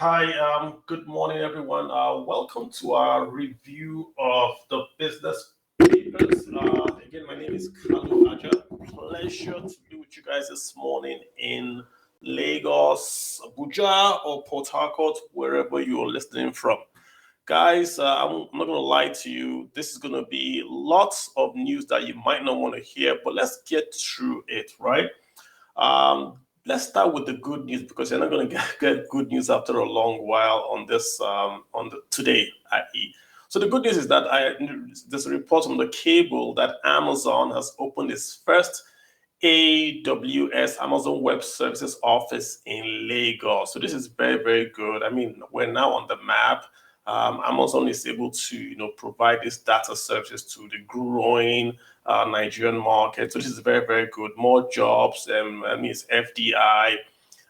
Hi, good morning, everyone. Welcome to our review of the business papers. Again, my name is Kalu Aja. Pleasure to be with you guys this morning in Lagos, Abuja, or Port Harcourt, wherever you're listening from. Guys, I'm not going to lie to you. This is going to be lots of news that you might not want to hear, but let's get through it, right? Let's start with the good news because you're not going to get good news after a long while on this on the today, i.e. So the good news is that there's a report on the cable that Amazon has opened its first AWS, Amazon Web Services office in Lagos. So this is very, very good. I mean, we're now on the map. Amazon is able to, provide these data services to the growing Nigerian market. So this is very, very good. More jobs. I mean, it's FDI.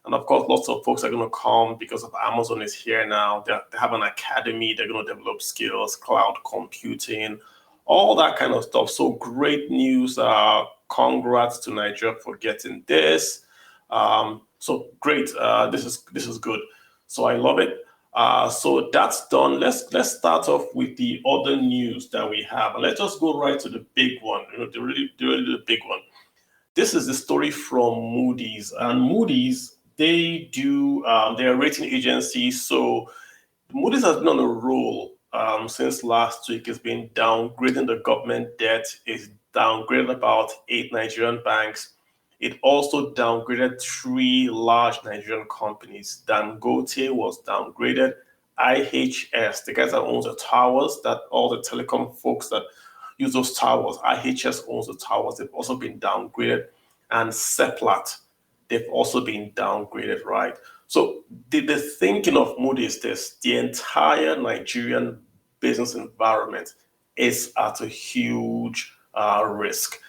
And of course, lots of folks are going to come because of Amazon is here now. They have an academy. They're going to develop skills, cloud computing, all that kind of stuff. So great news. Congrats to Nigeria for getting this. So great. This is good. So I love it. So that's done. Let's start off with the other news that we have, and let's just go right to the big one. The big one. This is the story from Moody's, and Moody's they're a rating agency. So Moody's has been on a roll since last week. It's been downgrading the government debt. It's downgraded about 8 Nigerian banks. It also downgraded 3 large Nigerian companies. Dangote was downgraded. IHS, the guys that owns the towers, that all the telecom folks that use those towers, IHS owns the towers. They've also been downgraded. And Seplat, they've also been downgraded, right? So the thinking of Moody's is this: the entire Nigerian business environment is at a huge risk.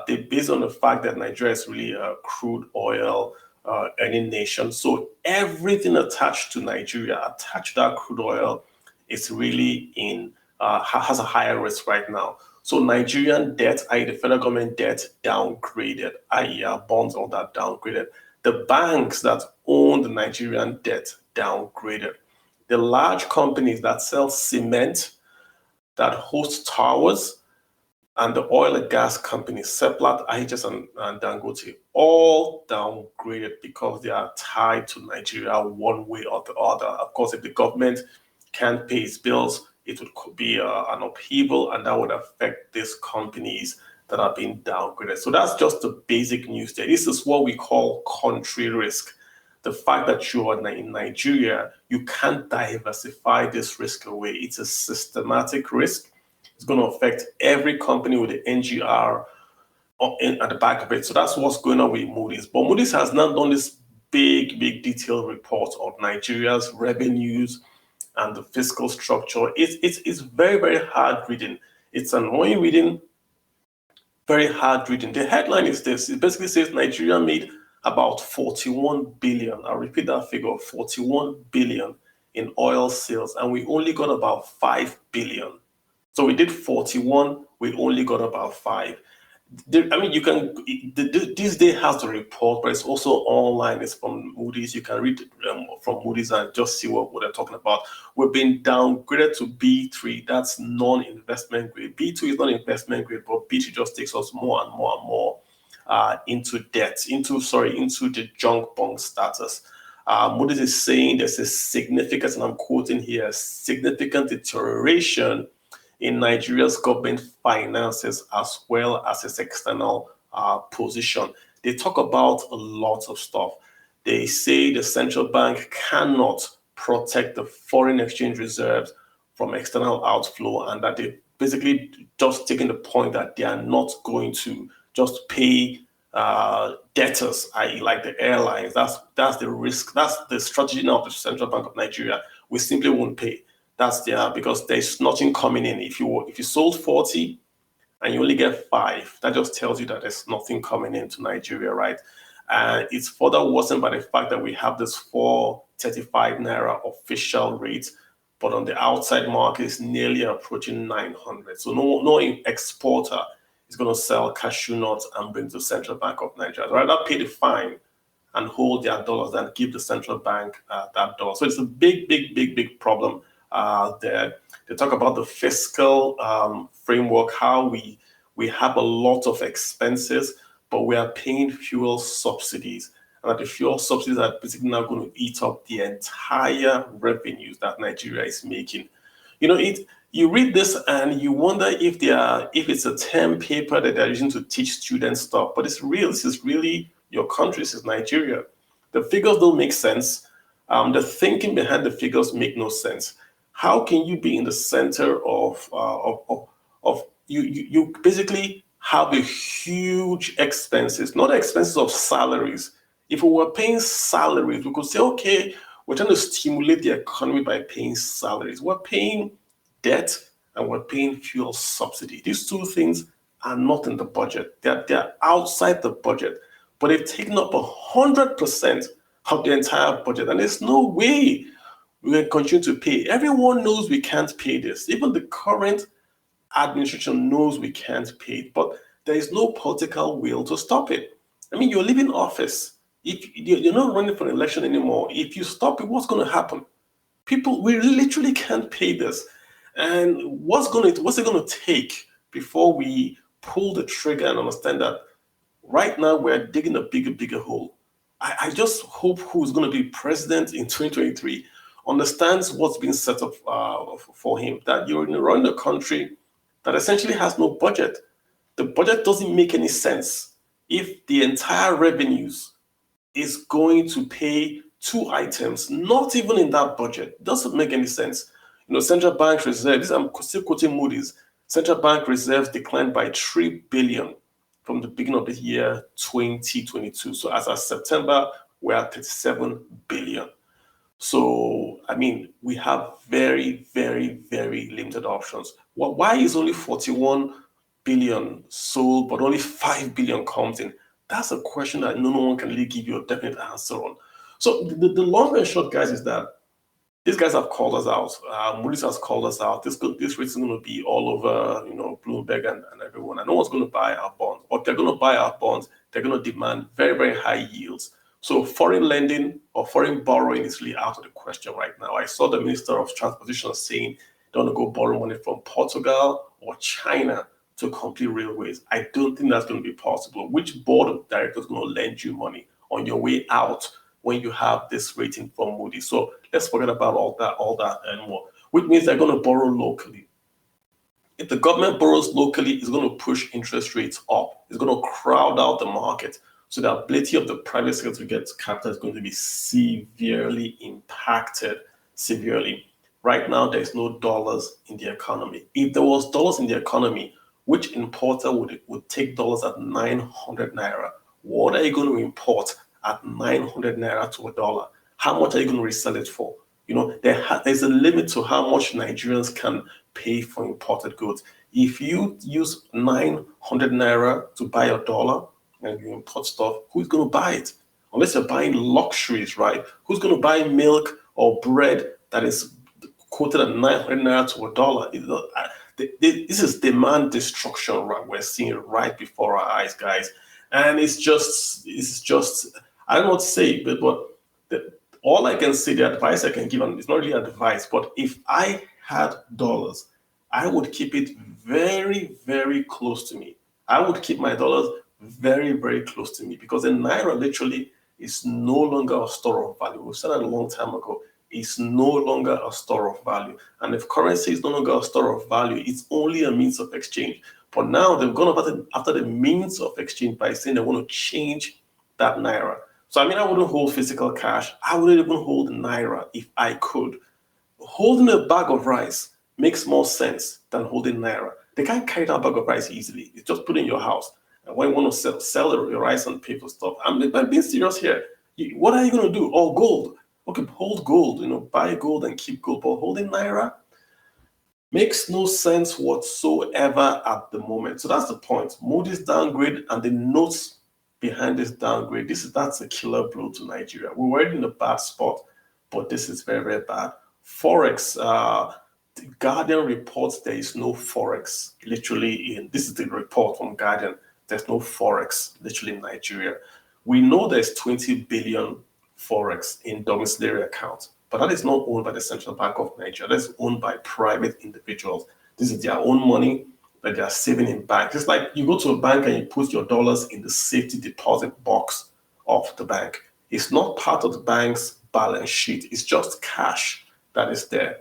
They based on the fact that Nigeria is really a crude oil earning nation. So everything attached to Nigeria, attached to that crude oil, is really has a higher risk right now. So Nigerian debt, i.e. the federal government debt, downgraded, i.e. our bonds, all that downgraded. The banks that own the Nigerian debt downgraded. The large companies that sell cement, that host towers, and the oil and gas companies, Seplat, IHS, and Dangote, all downgraded because they are tied to Nigeria one way or the other. Of course, if the government can't pay its bills, it would be an upheaval, and that would affect these companies that are being downgraded. So that's just the basic news there. This is what we call country risk. The fact that you are in Nigeria, you can't diversify this risk away. It's a systematic risk. It's going to affect every company with the NGR at the back of it. So that's what's going on with Moody's. But Moody's has not done this big detailed report of Nigeria's revenues and the fiscal structure. It's very hard reading. It's annoying reading, very hard reading. The headline is this. It basically says Nigeria made about 41 billion. I'll repeat that figure, 41 billion in oil sales, and we only got about 5 billion. So we did 41, we only got about 5. I mean, you can, this day has the report, but it's also online. It's from Moody's. You can read from Moody's and just see what they're talking about. We've been downgraded to B3. That's non-investment grade. B2 is not investment grade, but B2 just takes us more and more into debt, into the junk bond status. Moody's is saying there's a significant, and I'm quoting here, significant deterioration in Nigeria's government finances as well as its external position. They talk about a lot of stuff. They say the central bank cannot protect the foreign exchange reserves from external outflow, and that they basically just taking the point that they are not going to just pay debtors, i.e. like the airlines. That's the risk. That's the strategy now of the Central Bank of Nigeria. We simply won't pay. That's there because there's nothing coming in. If you sold 40 and you only get 5, that just tells you that there's nothing coming into Nigeria, right? And it's further worsened by the fact that we have this 435 naira official rate, but on the outside market is nearly approaching 900. So no exporter is going to sell cashew nuts and bring to Central Bank of Nigeria. I'd rather pay the fine and hold their dollars than give the central bank that dollar. So it's a big problem there. They talk about the fiscal framework, how we have a lot of expenses, but we are paying fuel subsidies. And that the fuel subsidies are basically now going to eat up the entire revenues that Nigeria is making. You read this and you wonder if it's a term paper that they're using to teach students stuff, but it's real. This is really your country. This is Nigeria. The figures don't make sense. The thinking behind the figures make no sense. How can you be in the center of you basically have a huge expenses, not expenses of salaries. If we were paying salaries, we could say, okay, we're trying to stimulate the economy by paying salaries. We're paying debt and we're paying fuel subsidy. These two things are not in the budget. They're outside the budget, but they've taken up 100% of the entire budget. And there's no way we can continue to pay. Everyone knows we can't pay this. Even the current administration knows we can't pay it, but there is no political will to stop it. I mean, you're leaving office. If you're not running for an election anymore, if you stop it, what's going to happen? People, we literally can't pay this. And what's it going to take before we pull the trigger and understand that right now we're digging a bigger hole? I just hope who's going to be president in 2023 understands what's been set up for him, that you're running a country that essentially has no budget. The budget doesn't make any sense if the entire revenues is going to pay two items, not even in that budget. It doesn't make any sense. Central bank reserves, I'm still quoting Moody's, central bank reserves declined by 3 billion from the beginning of the year 2022. So as of September, we're at 37 billion. So, I mean, we have very limited options. Why is only 41 billion sold, but only 5 billion comes in? That's a question that no one can really give you a definite answer on. So the long and short, guys, is that these guys have called us out. Moody's has called us out. This rate is going to be all over, Bloomberg and everyone. And no one's going to buy our bonds. Or if they're going to buy our bonds, they're going to demand very high yields. So foreign lending or foreign borrowing is really out of the question right now. I saw the Minister of Transportation saying they want to go borrow money from Portugal or China to complete railways. I don't think that's going to be possible. Which board of directors is going to lend you money on your way out when you have this rating from Moody's? So let's forget about all that and more, which means they're going to borrow locally. If the government borrows locally, it's going to push interest rates up. It's going to crowd out the market. So the ability of the private sector to get capital is going to be severely impacted, severely. Right now, there's no dollars in the economy. If there was dollars in the economy, which importer would take dollars at 900 naira? What are you going to import at 900 naira to a dollar? How much are you going to resell it for? There's a limit to how much Nigerians can pay for imported goods. If you use 900 naira to buy a dollar and you import stuff, who's going to buy it? Unless you're buying luxuries, right? Who's going to buy milk or bread that is quoted at 900 naira to a dollar? This is demand destruction, right? We're seeing it right before our eyes, guys. And it's just, I don't know what to say, but all I can say, the advice I can give, and it's not really advice, but if I had dollars, I would keep it very close to me. I would keep my dollars very close to me, because a naira literally is no longer a store of value. We said that a long time ago. It's no longer a store of value. And if currency is no longer a store of value, it's only a means of exchange. But now they've gone after the means of exchange by saying they want to change that naira. So I wouldn't hold physical cash. I wouldn't even hold naira if I could. Holding a bag of rice makes more sense than holding naira. They can't carry that bag of rice easily. It's just put in your house. And when you want to sell your rice and pay for stuff, I'm being serious here. What are you going to do? Oh, gold. Okay, hold gold, buy gold and keep gold. But holding naira makes no sense whatsoever at the moment. So that's the point. Moody's downgrade and the notes behind this downgrade, that's a killer blow to Nigeria. We're already in a bad spot, but this is very bad. Forex, the Guardian reports there is no Forex. Literally, this is the report from Guardian. There's no Forex, literally, in Nigeria. We know there's 20 billion forex in domiciliary accounts, but that is not owned by the Central Bank of Nigeria. That's owned by private individuals. This is their own money that they are saving in banks. It's like you go to a bank and you put your dollars in the safety deposit box of the bank. It's not part of the bank's balance sheet. It's just cash that is there.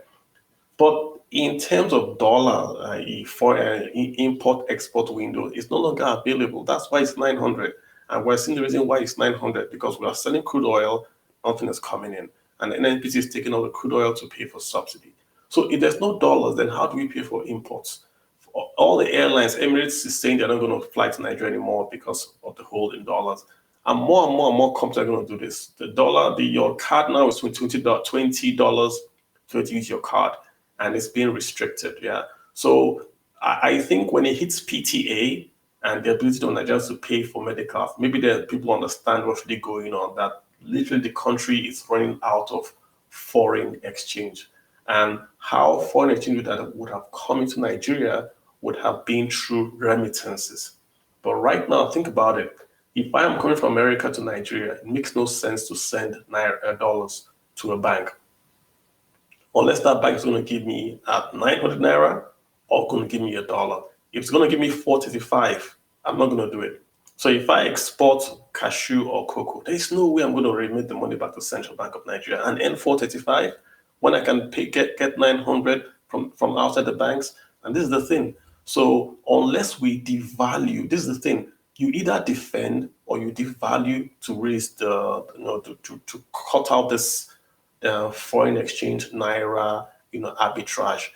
But in terms of dollar, for import-export window, it's no longer available. That's why it's 900. And we're seeing the reason why it's 900 because we are selling crude oil, nothing is coming in. And the NNPC is taking all the crude oil to pay for subsidy. So if there's no dollars, then how do we pay for imports? All the airlines, Emirates is saying they're not going to fly to Nigeria anymore because of the hold in dollars. And more companies are going to do this. The dollar, your card now is $20 to use your card, and it's being restricted. Yeah. So I think when it hits PTA and the ability of Nigerians to pay for medical, maybe the people understand what's really going on, that literally the country is running out of foreign exchange. And how foreign exchange would have come into Nigeria would have been through remittances. But right now, think about it. If I am coming from America to Nigeria, it makes no sense to send dollars to a bank unless that bank is going to give me at 900 naira or going to give me $1. If it's going to give me 435, I'm not going to do it. So if I export cashew or cocoa, there's no way I'm going to remit the money back to Central Bank of Nigeria and earn 435 when I can get 900 from outside the banks. And this is the thing. So unless we devalue, this is the thing. You either defend or you devalue to raise to cut out this foreign exchange naira arbitrage.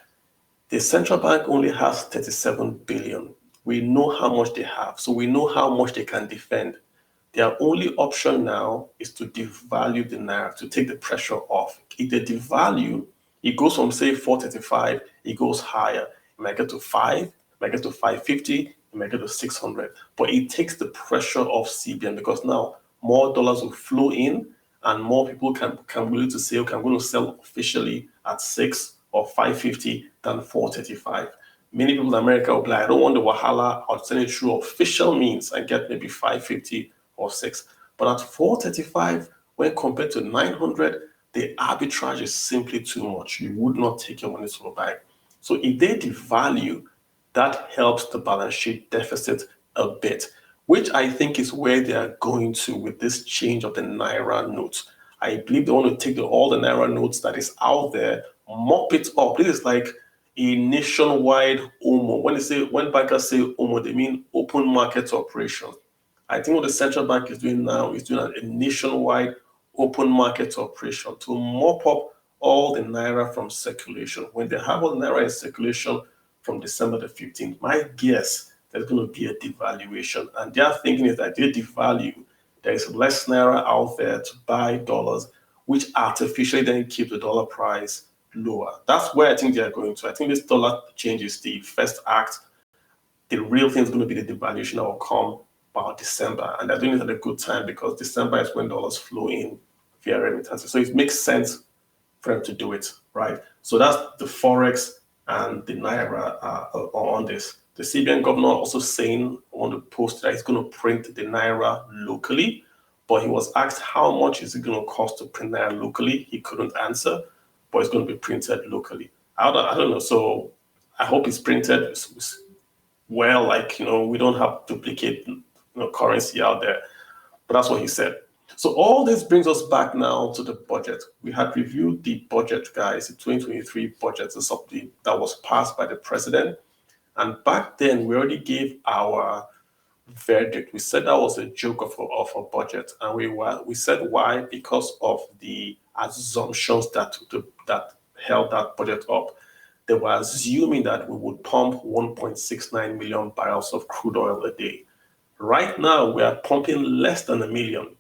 The central bank only has 37 billion. We know how much they have, so we know how much they can defend. Their only option now is to devalue the naira to take the pressure off. If they devalue, it goes from say 435, it goes higher. It might get to 5, it might get to 550, it might get to 600. But it takes the pressure off CBN because now more dollars will flow in and more people can willing to say, okay, I'm going to sell officially at 6 or 550 than 435. Many people in America will be like, I don't want the wahala, I'll send it through official means and get maybe 550 or 6. But at 435, when compared to 900, the arbitrage is simply too much. You would not take your money to the bank. So if they devalue, that helps the balance sheet deficit a bit, which I think is where they are going to with this change of the Naira notes. I believe they want to take all the Naira notes that is out there, mop it up. This is like a nationwide OMO. When bankers say OMO, they mean open market operation. I think what the central bank is doing now is doing a nationwide open market operation to mop up all the Naira from circulation. When they have all the Naira in circulation from December the 15th, my guess there's going to be a devaluation. And their thinking is that they devalue, there is less Naira out there to buy dollars, which artificially then keep the dollar price lower. That's where I think they are going to. I think this dollar change is the first act. The real thing is going to be the devaluation that will come about December. And they're doing it at a good time because December is when dollars flow in via remittances. So it makes sense for them to do it, right? So that's the Forex and the Naira on this. The CBN governor also saying on the post that he's going to print the Naira locally, but he was asked how much is it going to cost to print Naira locally. He couldn't answer, but it's going to be printed locally. I don't know. So I hope it's printed well, we don't have duplicate currency out there. But that's what he said. So all this brings us back now to the budget. We had reviewed the budget, guys, the 2023 budget, something that was passed by the president. And back then, we already gave our verdict. We said that was a joke of a budget. And we said why? Because of the assumptions that held that budget up. They were assuming that we would pump 1.69 million barrels of crude oil a day. Right now, we are pumping less than a million.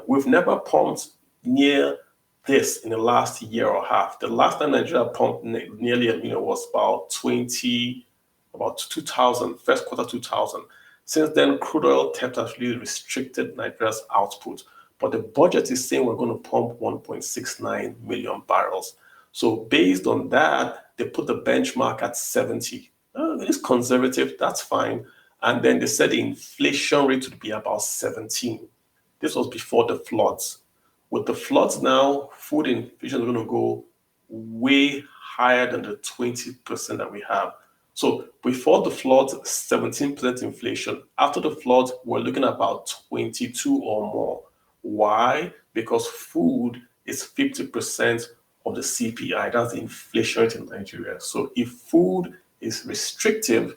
We've never pumped near this in the last year or half. The last time Nigeria pumped nearly a million was about 2000, first quarter 2000. Since then, crude oil theft actually restricted Nigeria's output. But the budget is saying we're going to pump 1.69 million barrels. So based on that, they put the benchmark at 70. It's conservative, that's fine. And then they said the inflation rate would be about 17. This was before the floods. With the floods now, food inflation is going to go way higher than the 20% that we have. So before the floods, 17% inflation. After the floods, we're looking at about 22 or more. Why? Because food is 50% of the CPI. That's the inflation rate in Nigeria. So if food is restrictive,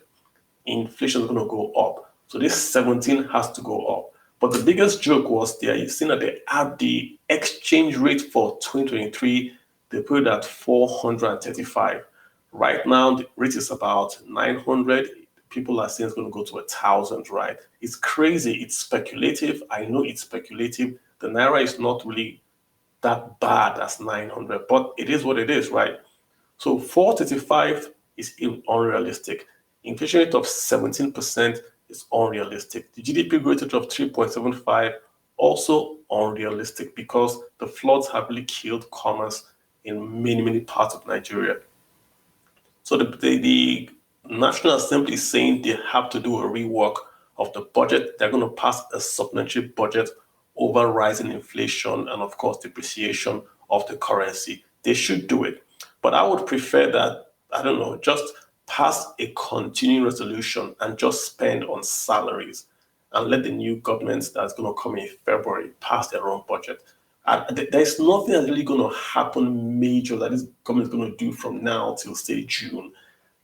inflation is going to go up. So this 17 has to go up. But the biggest joke was there, you've seen that they had the exchange rate for 2023, they put it at 435. Right now, the rate is about 900. People are saying it's going to go to 1,000, right? It's crazy. It's speculative. I know it's speculative. The Naira is not really that bad as 900, but it is what it is, right? So 435 is unrealistic. Inflation rate of 17% is unrealistic. The GDP growth rate of 3.75 also unrealistic because the floods have really killed commerce in many parts of Nigeria. So the National Assembly is saying they have to do a rework of the budget. They're going to pass a supplementary budget over rising inflation and, of course, depreciation of the currency. They should do it. But I would prefer that, I don't know, just pass a continuing resolution and just spend on salaries and let the new government that's going to come in February pass their own budget. There's nothing that's really going to happen major that this government is going to do from now till, say, June.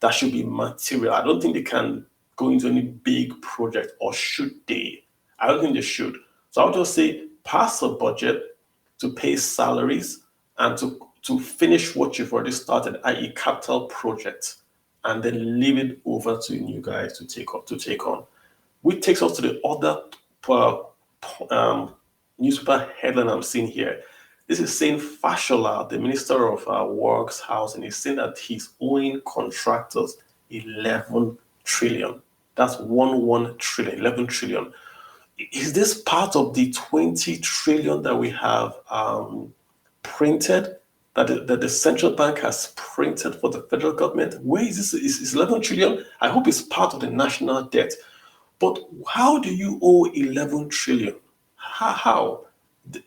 That should be material. I don't think they can go into any big project, or should they? I don't think they should. So I'll just say pass a budget to pay salaries and to finish what you've already started, i.e. capital projects, and then leave it over to you guys to take on. Which takes us to the other newspaper headline I'm seeing here. This is saying Fashola, the Minister of Works, Housing, is saying that he's owing contractors 11 trillion. That's 11 trillion, 11 trillion. Is this part of the 20 trillion that we have printed, that the central bank has printed for the federal government? Where is this? Is 11 trillion? I hope it's part of the national debt. But how do you owe 11 trillion? How?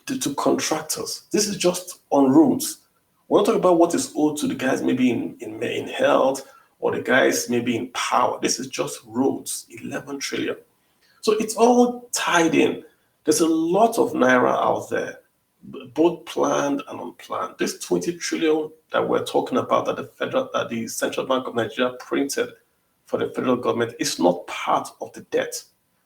To contractors. This is just on roads. We're not talking about what is owed to the guys maybe in health or the guys maybe in power. This is just roads, 11 trillion. So it's all tied in. There's a lot of Naira out there, both planned and unplanned. This 20 trillion that we're talking about that the Central Bank of Nigeria printed for the federal government is not part of the debt.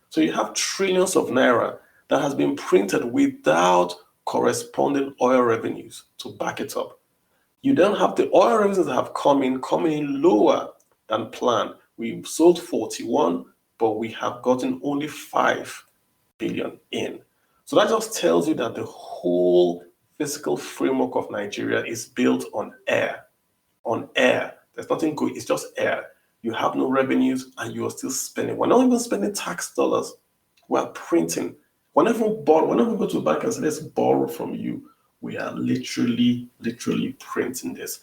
So you have trillions of Naira that has been printed without corresponding oil revenues to back it up. You then have the oil revenues that have coming in lower than planned. We've sold 41, but we have gotten only 5 billion in. So that just tells you that the whole fiscal framework of Nigeria is built on air. On air. There's nothing good, it's just air. You have no revenues and you are still spending. We're not even spending tax dollars. We're printing. Whenever we go to a bank and say, let's borrow from you, we are literally printing this.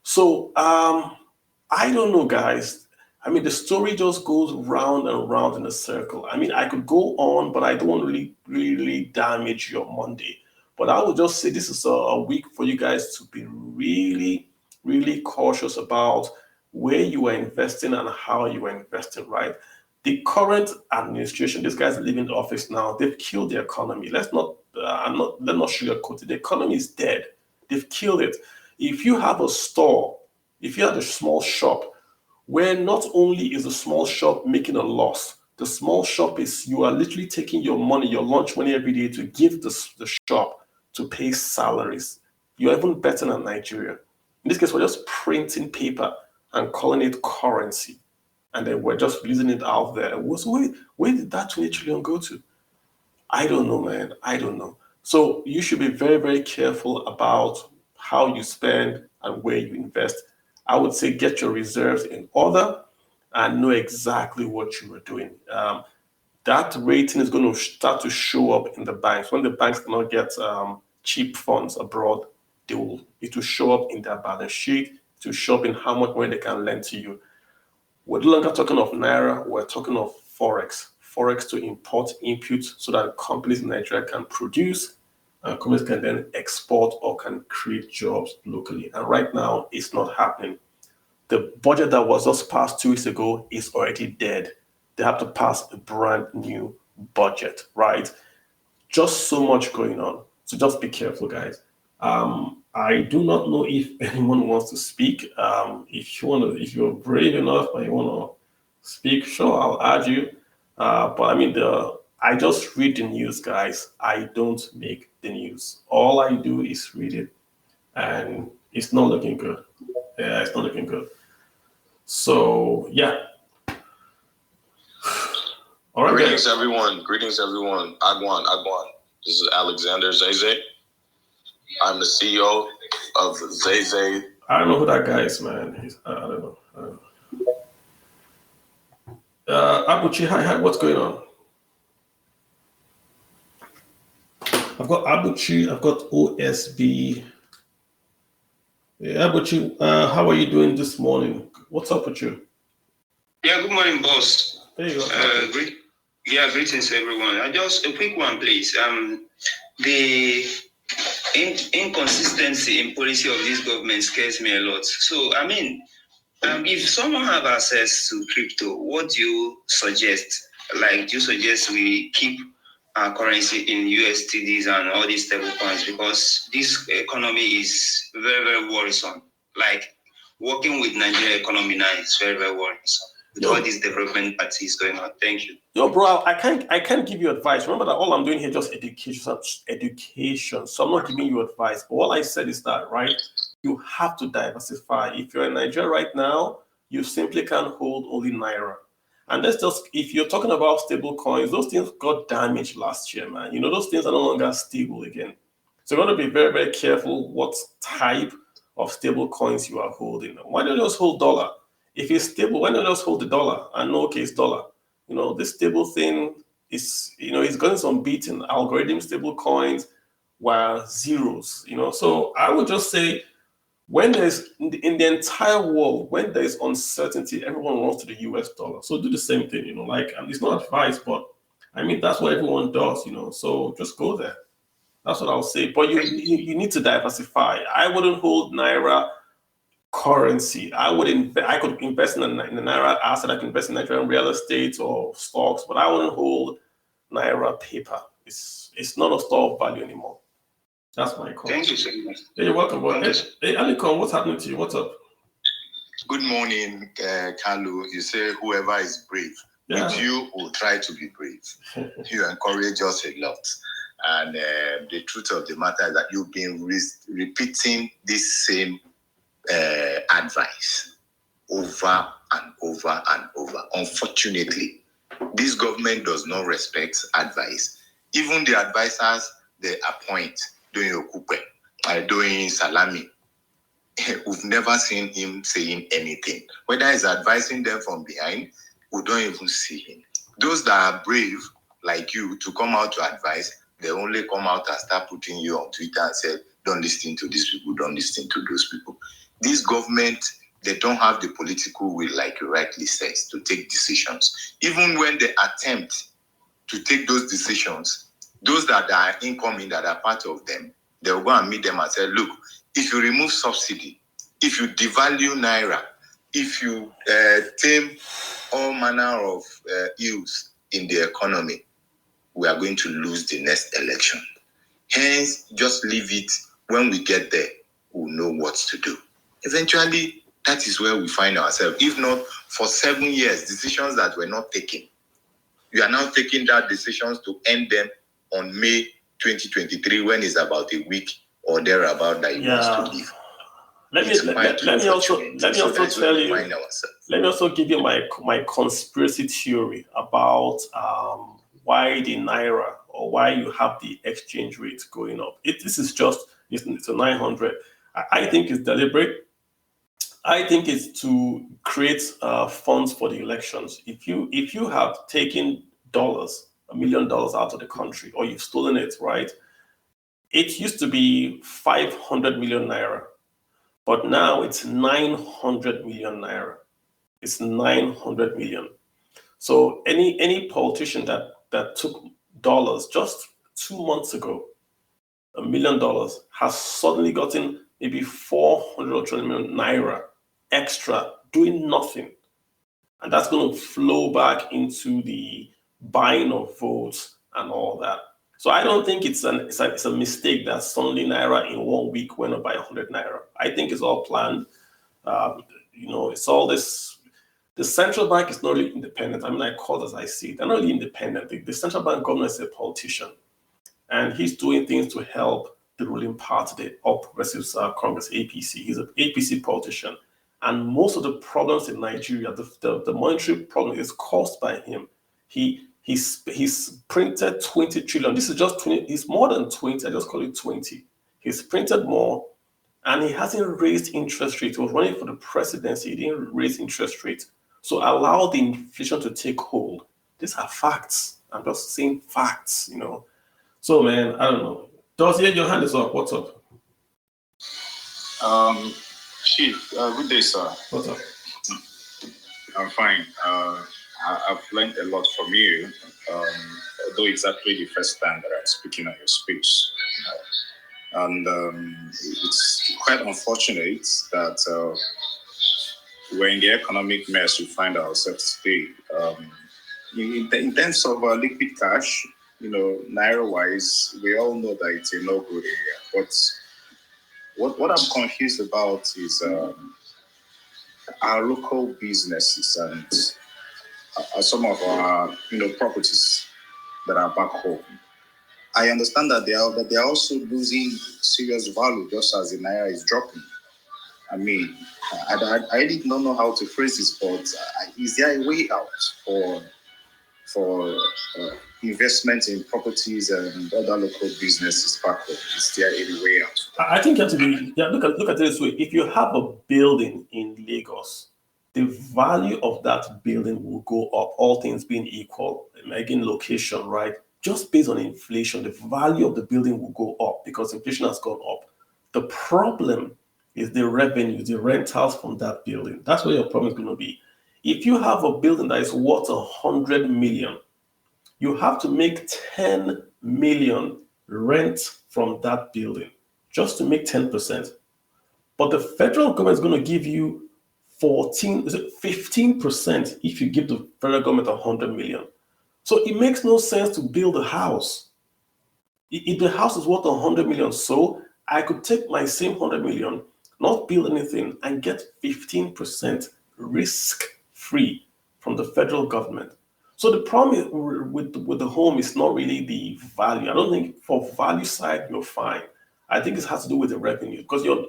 So I don't know, guys. I mean, the story just goes round and round in a circle. I mean, I could go on, but I don't want to really damage your Monday. But I would just say this is a week for you guys to be really cautious about where you are investing and how you are investing, right? The current administration, these guys leaving the office now, they've killed the economy. Let's not sugarcoat it. The economy is dead. They've killed it. If you have a store, if you have a small shop, where not only is the small shop making a loss, the small shop is, you are literally taking your money, your lunch money every day to give the shop to pay salaries. You're even better than Nigeria. In this case, we're just printing paper and calling it currency. And then we're just releasing it out there. So where did that 20 trillion go to? I don't know, man. I don't know. So you should be very careful about how you spend and where you invest. I would say get your reserves in order and know exactly what you are doing. That rating is going to start to show up in the banks. When the banks cannot get cheap funds abroad, it will show up in their balance sheet, to show up in how much money they can lend to you. We're no longer talking of Naira, we're talking of Forex to import inputs so that companies in Nigeria can produce, and companies can then export or can create jobs locally. And right now, it's not happening. The budget that was just passed 2 weeks ago is already dead. They have to pass a brand new budget, right? Just so much going on. So just be careful, guys. I do not know if anyone wants to speak. If you're brave enough and you want to speak, sure, I'll add you. But I mean, I just read the news, guys. I don't make the news. All I do is read it, and it's not looking good. Yeah, it's not looking good. So yeah. All right. Greetings, everyone. Agwan. This is Alexander Zeze. I'm the CEO of Zeze. I don't know who that guy is, man. I don't know. Abuchi, hi, what's going on? I've got Abuchi, I've got OSB. Yeah, Abuchi, how are you doing this morning? What's up with you? Yeah, good morning, boss. There you go. Greetings, everyone. Just a quick one, please. The inconsistency in policy of this government scares me a lot. So, I mean, if someone have access to crypto, what do you suggest? Like, do you suggest we keep our currency in USDs and all these stable coins? Because this economy is very, very worrisome. Like, working with Nigerian economy now is very, very worrisome. With all these development parties going on. Thank you. Yo, bro, I can't give you advice. Remember that all I'm doing here is just education. So I'm not giving you advice. But all I said is that, right, you have to diversify. If you're in Nigeria right now, you simply can't hold only Naira. And that's just, if you're talking about stable coins, those things got damaged last year, man. You know, those things are no longer stable again. So you're going to be very, very careful what type of stable coins you are holding. Why don't you just hold dollar? If it's stable, why not just hold the dollar and know, okay, it's dollar? You know, this stable thing is, it's going some beating. Algorithm stable coins were zeros, So I would just say when there's, in the entire world, when there's uncertainty, everyone runs to the US dollar. So do the same thing, it's not advice, but I mean, that's what everyone does, So just go there. That's what I'll say. But you need to diversify. I wouldn't hold Naira currency. I could invest in a Naira asset. I could invest in Nigerian real estate or stocks, but I wouldn't hold Naira paper. It's not a store of value anymore. That's my call. Thank you so much. Hey, you're welcome, bro. Hey, Alikon, what's happening to you? What's up? Good morning, Kalu. You say whoever is brave. Yeah. With you, will try to be brave. You encourage us a lot. And the truth of the matter is that you've been repeating this same advice over and over and over. Unfortunately, this government does not respect advice. Even the advisors they appoint doing Okupe, doing Salami, we've never seen him saying anything. Whether he's advising them from behind, we don't even see him. Those that are brave, like you, to come out to advise, they only come out and start putting you on Twitter and say, don't listen to these people, don't listen to those people. This government, they don't have the political will, like you rightly says, to take decisions. Even when they attempt to take those decisions, those that are incoming, that are part of them, they'll go and meet them and say, look, if you remove subsidy, if you devalue Naira, if you tame all manner of ills in the economy, we are going to lose the next election. Hence, just leave it. When we get there, we'll know what to do. Eventually, that is where we find ourselves. If not, for 7 years, decisions that were not taken. You are now taking that decisions to end them on May 2023, when it's about a week or thereabout that you want to leave. Let me also give you my conspiracy theory about why the Naira, or why you have the exchange rate going up. This is just, it's a 900. I think it's deliberate. I think it's to create funds for the elections. If you have taken dollars, $1 million out of the country, or you've stolen it, right? It used to be 500 million Naira, but now it's 900 million Naira. It's 900 million. So any politician that took dollars just 2 months ago, $1 million, has suddenly gotten maybe 400 or 20 million naira extra doing nothing. And that's going to flow back into the buying of votes and all that. So I don't think it's a mistake that suddenly naira in 1 week went up by 100 naira. I think it's all planned. It's all this. The central bank is not really independent. I mean, I call it as I see it. They're not really independent. The central bank governor is a politician, and he's doing things to help the ruling party, the All Progressives Congress, APC. He's an APC politician. And most of the problems in Nigeria, the monetary problem is caused by him. He's printed 20 trillion. This is just 20, it's more than 20, I just call it 20. He's printed more, and he hasn't raised interest rates. He was running for the presidency, he didn't raise interest rates. So allow the inflation to take hold. These are facts. I'm just saying facts, So man, I don't know. Dozier, your hand is up. What's up? Chief, good day, sir. What's up? I'm fine. I've learned a lot from you, although it's actually the first time that I'm speaking at your speech. And it's quite unfortunate that we're in the economic mess we find ourselves today. In terms of liquid cash, naira-wise, we all know that it's a no-go area. But what I'm confused about is our local businesses and some of our properties that are back home. I understand that they are also losing serious value just as the naira is dropping. I mean, I did not know how to phrase this, but is there a way out for investment in properties and other local businesses back home? Is there any way out? I think you have to be, look at it this way. If you have a building in Lagos, the value of that building will go up, all things being equal, again, location, right? Just based on inflation, the value of the building will go up because inflation has gone up. The problem is the revenue, the rentals from that building. That's where your problem is going to be. If you have a building that is worth 100 million, you have to make 10 million rent from that building just to make 10%. But the federal government is going to give you 15% if you give the federal government 100 million. So it makes no sense to build a house. If the house is worth 100 million, so I could take my same 100 million, not build anything, and get 15% risk-free from the federal government. So the problem with the home is not really the value. I don't think for value side, you're fine. I think it has to do with the revenue because your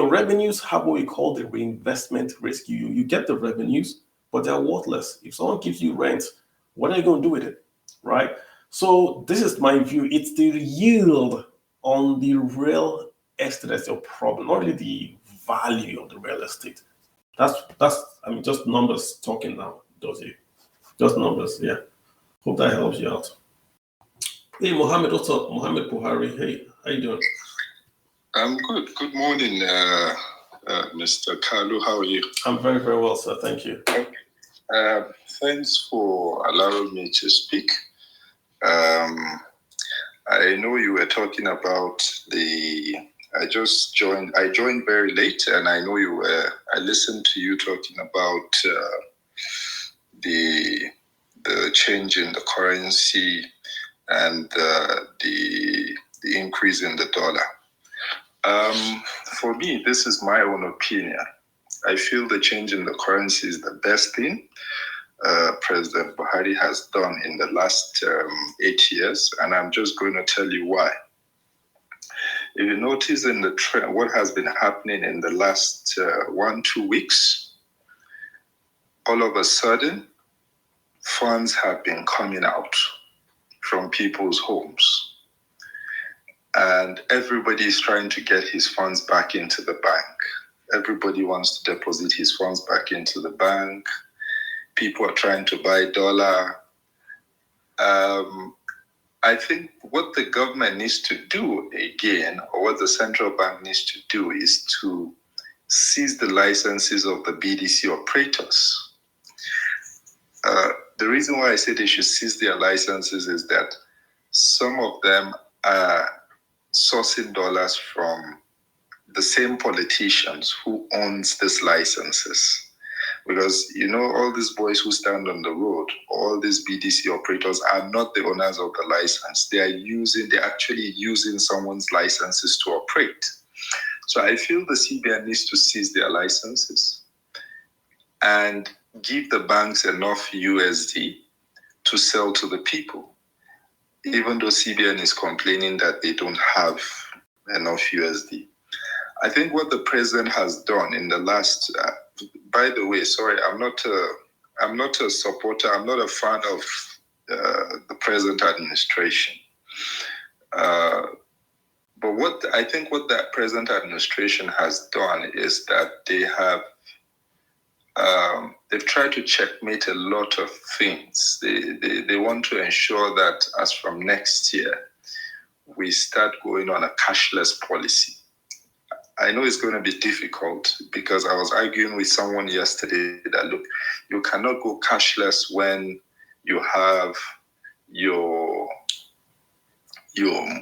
revenues have what we call the reinvestment risk. You get the revenues, but they're worthless. If someone gives you rent, what are you going to do with it, right? So this is my view. It's the yield on the real estate that's your problem, not really the value of the real estate. That's just numbers talking now, does it? Just numbers, yeah. Hope that helps you out. Hey, Mohammed, what's up? Mohammed Buhari, hey, how you doing? I'm good. Good morning, Mr. Kalu. How are you? I'm very, very well, sir. Thank you. Okay. Thanks for allowing me to speak. I know you were talking about I joined very late, and I know I listened to you talking about the change in the currency and the increase in the dollar. For me, this is my own opinion. I feel the change in the currency is the best thing President Buhari has done in the last 8 years, and I'm just going to tell you why. If you notice in the trend, what has been happening in the last 1-2 weeks, all of a sudden, funds have been coming out from people's homes. And everybody is trying to get his funds back into the bank. Everybody wants to deposit his funds back into the bank. People are trying to buy dollar. I think what the government needs to do again, or what the central bank needs to do, is to seize the licenses of the BDC operators. the reason why I say they should seize their licenses is that some of them are sourcing dollars from the same politicians who owns these licenses. Because, all these boys who stand on the road, all these BDC operators are not the owners of the license. They're actually using someone's licenses to operate. So I feel the CBN needs to seize their licenses and give the banks enough USD to sell to the people, even though CBN is complaining that they don't have enough USD. I think what the president has done in the last, by the way, sorry, I'm not a supporter, I'm not a fan of the present administration. But what that present administration has done is that they have they've tried to checkmate a lot of things. They want to ensure that as from next year, we start going on a cashless policy. I know it's going to be difficult because I was arguing with someone yesterday that, look, you cannot go cashless when you have your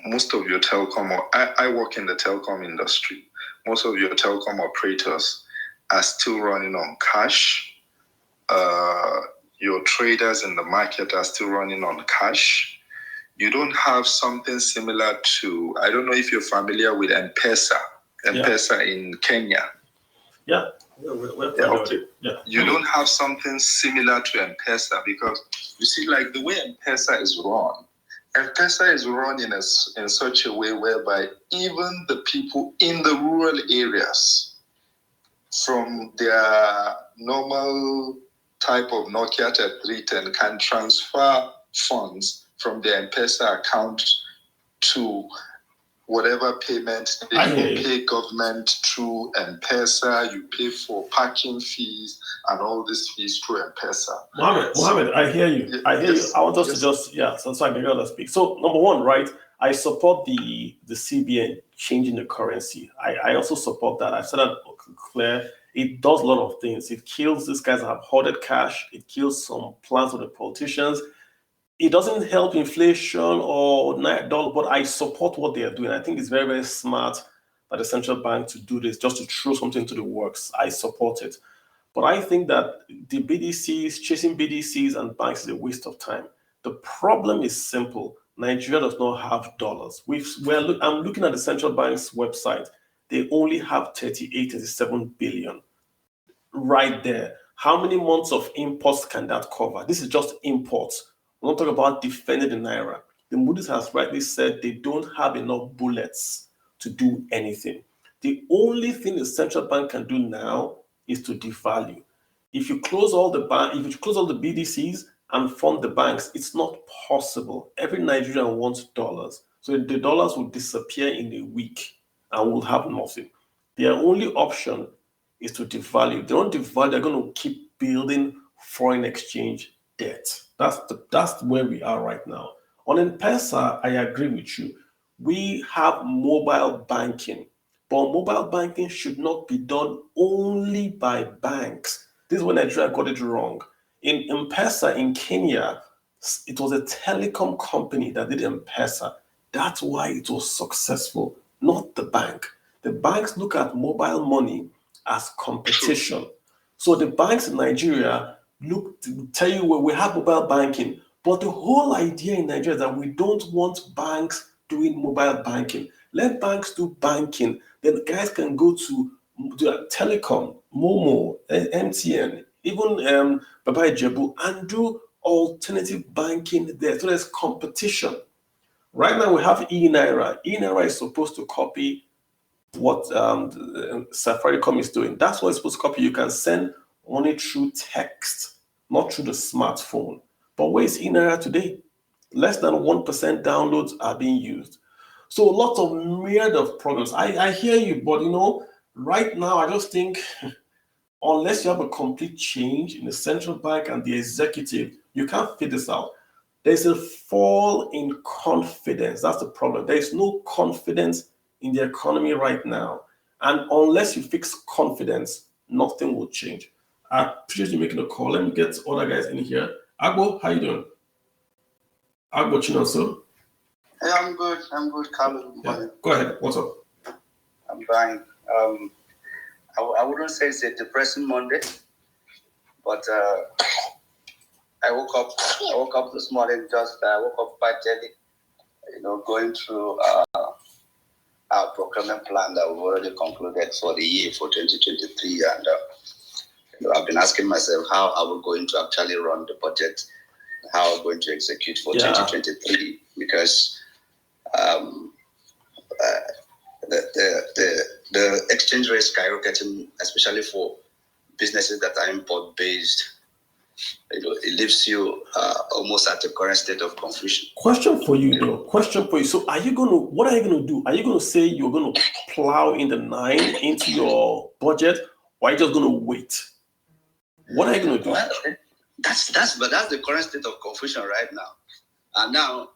most of your telecom, or I work in the telecom industry, most of your telecom operators are still running on cash. Your traders in the market are still running on cash. You don't have something similar to, I don't know if you're familiar with M-Pesa in Kenya. Yeah. Okay. Yeah. You don't have something similar to M-Pesa because you see, like the way M-Pesa is run in such a way whereby even the people in the rural areas, from their normal type of Nokia 310, can transfer funds from their M-Pesa account to whatever payment they pay government through M-Pesa. You pay for parking fees and all these fees through M-Pesa. Mohammed, I hear you. I want us to just, so I can let us speak. So number one, right, I support the CBN changing the currency. I also support that. I've said that clear. It does a lot of things. It kills these guys that have hoarded cash. It kills some plans of the politicians. It doesn't help inflation or $9, but I support what they are doing. I think it's very, very smart by the central bank to do this, just to throw something into the works. I support it. But I think that the BDCs, chasing BDCs and banks is a waste of time. The problem is simple. Nigeria does not have dollars. I'm looking at the central bank's website. They only have 37 billion right there. How many months of imports can that cover? This is just imports. We're not talking about defending the Naira. The Moody's has rightly said they don't have enough bullets to do anything. The only thing the central bank can do now is to devalue. If you close all the BDCs and fund the banks, it's not possible. Every Nigerian wants dollars. So the dollars will disappear in a week and we'll have nothing. Their only option is to devalue. If they don't devalue, they're going to keep building foreign exchange debt. That's where we are right now. On M-Pesa, I agree with you. We have mobile banking, but mobile banking should not be done only by banks. This is when Nigeria got it wrong. In M-Pesa in Kenya, it was a telecom company that did M-Pesa. That's why it was successful, not the bank. The banks look at mobile money as competition. So the banks in Nigeria look to tell you, well, we have mobile banking, but the whole idea in Nigeria is that we don't want banks doing mobile banking. Let banks do banking. Then guys can go to telecom, Momo, MTN, even Baba Ijebu, and do alternative banking there. So there's competition. Right now we have eNaira. eNaira is supposed to copy what Safaricom is doing. That's what it's supposed to copy. You can send money through text, not through the smartphone. But where is eNaira today? Less than 1% downloads are being used. So lots of myriad of problems. I hear you, but right now I just think unless you have a complete change in the central bank and the executive, you can't figure this out. There's a fall in confidence. That's the problem. There is no confidence in the economy right now. And unless you fix confidence, nothing will change. I appreciate you making a call. Let me get other guys in here. Agbo, how you doing? Agbo Chinonso. Hey, I'm good, Carlo. Yeah. Go ahead. What's up? I'm fine. I wouldn't say it's a depressing Monday, but I woke up this morning. I woke up quite early. Going through our procurement plan that we've already concluded for the year for 2023, and I've been asking myself how are we going to actually run the budget, how we're going to execute for 2023, because the exchange rate skyrocketing, especially for businesses that are import based. It leaves you almost at the current state of confusion. Question for you, though. Question for you. So, what are you going to do? Are you going to say you're going to plow in the 9 into your budget, or are you just going to wait? What are you going to do? Well, that's the current state of confusion right now. And now,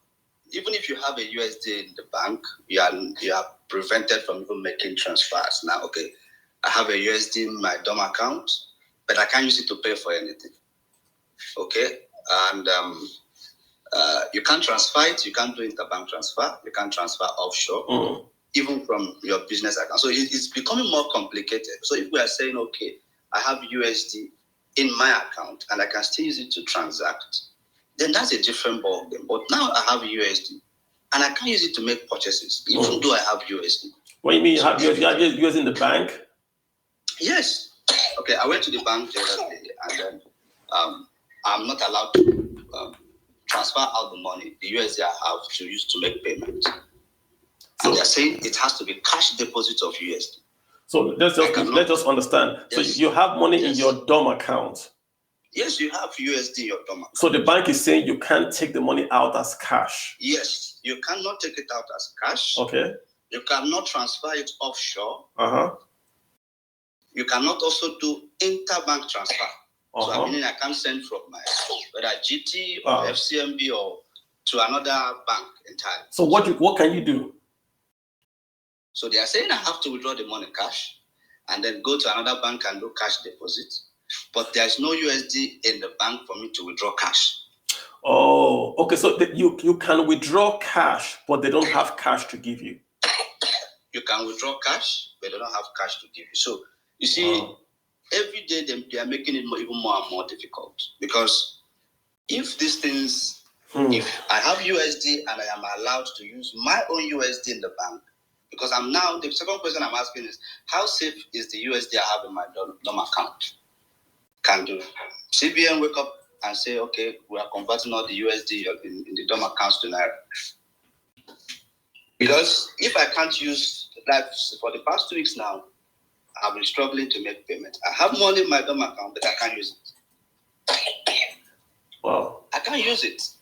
even if you have a USD in the bank, you are prevented from even making transfers. Now, okay, I have a USD in my DOM account, but I can't use it to pay for anything. Okay, and you can't transfer it. You can't do interbank transfer. You can't transfer offshore, even from your business account. So it's becoming more complicated. So if we are saying, okay, I have USD in my account and I can still use it to transact, then that's a different ballgame. But now I have USD and I can't use it to make purchases, even though I have USD. What do you mean you have USD in the bank? Yes. Okay, I went to the bank the other day and then I'm not allowed to transfer out the money, the USD I have to use to make payment. So they're saying it has to be cash deposit of USD. So let's just understand. Yes. So you have money in your DOM account. Yes, you have USD in your DOM account. So the bank is saying you can't take the money out as cash. Yes, you cannot take it out as cash. Okay. You cannot transfer it offshore. Uh-huh. You cannot also do interbank transfer. So I mean, I can't send from my whether GT or FCMB or to another bank entirely. So what can you do? So they are saying I have to withdraw the money cash and then go to another bank and do cash deposit. But there's no USD in the bank for me to withdraw cash. Oh, okay. So you can withdraw cash, but they don't have cash to give you. You can withdraw cash, but they don't have cash to give you. So you see. Every day they are making it even more and more difficult, because if these things, if I have USD and I am allowed to use my own USD in the bank, because the second question I'm asking is, how safe is the USD I have in my DOM account? Can the CBN wake up and say, okay, we are converting all the USD in the DOM accounts to Naira? Because if I can't use that for the past 2 weeks now, I've been struggling to make payment. I have money in my DOM account, but I can't use it. Wow. I can't use it.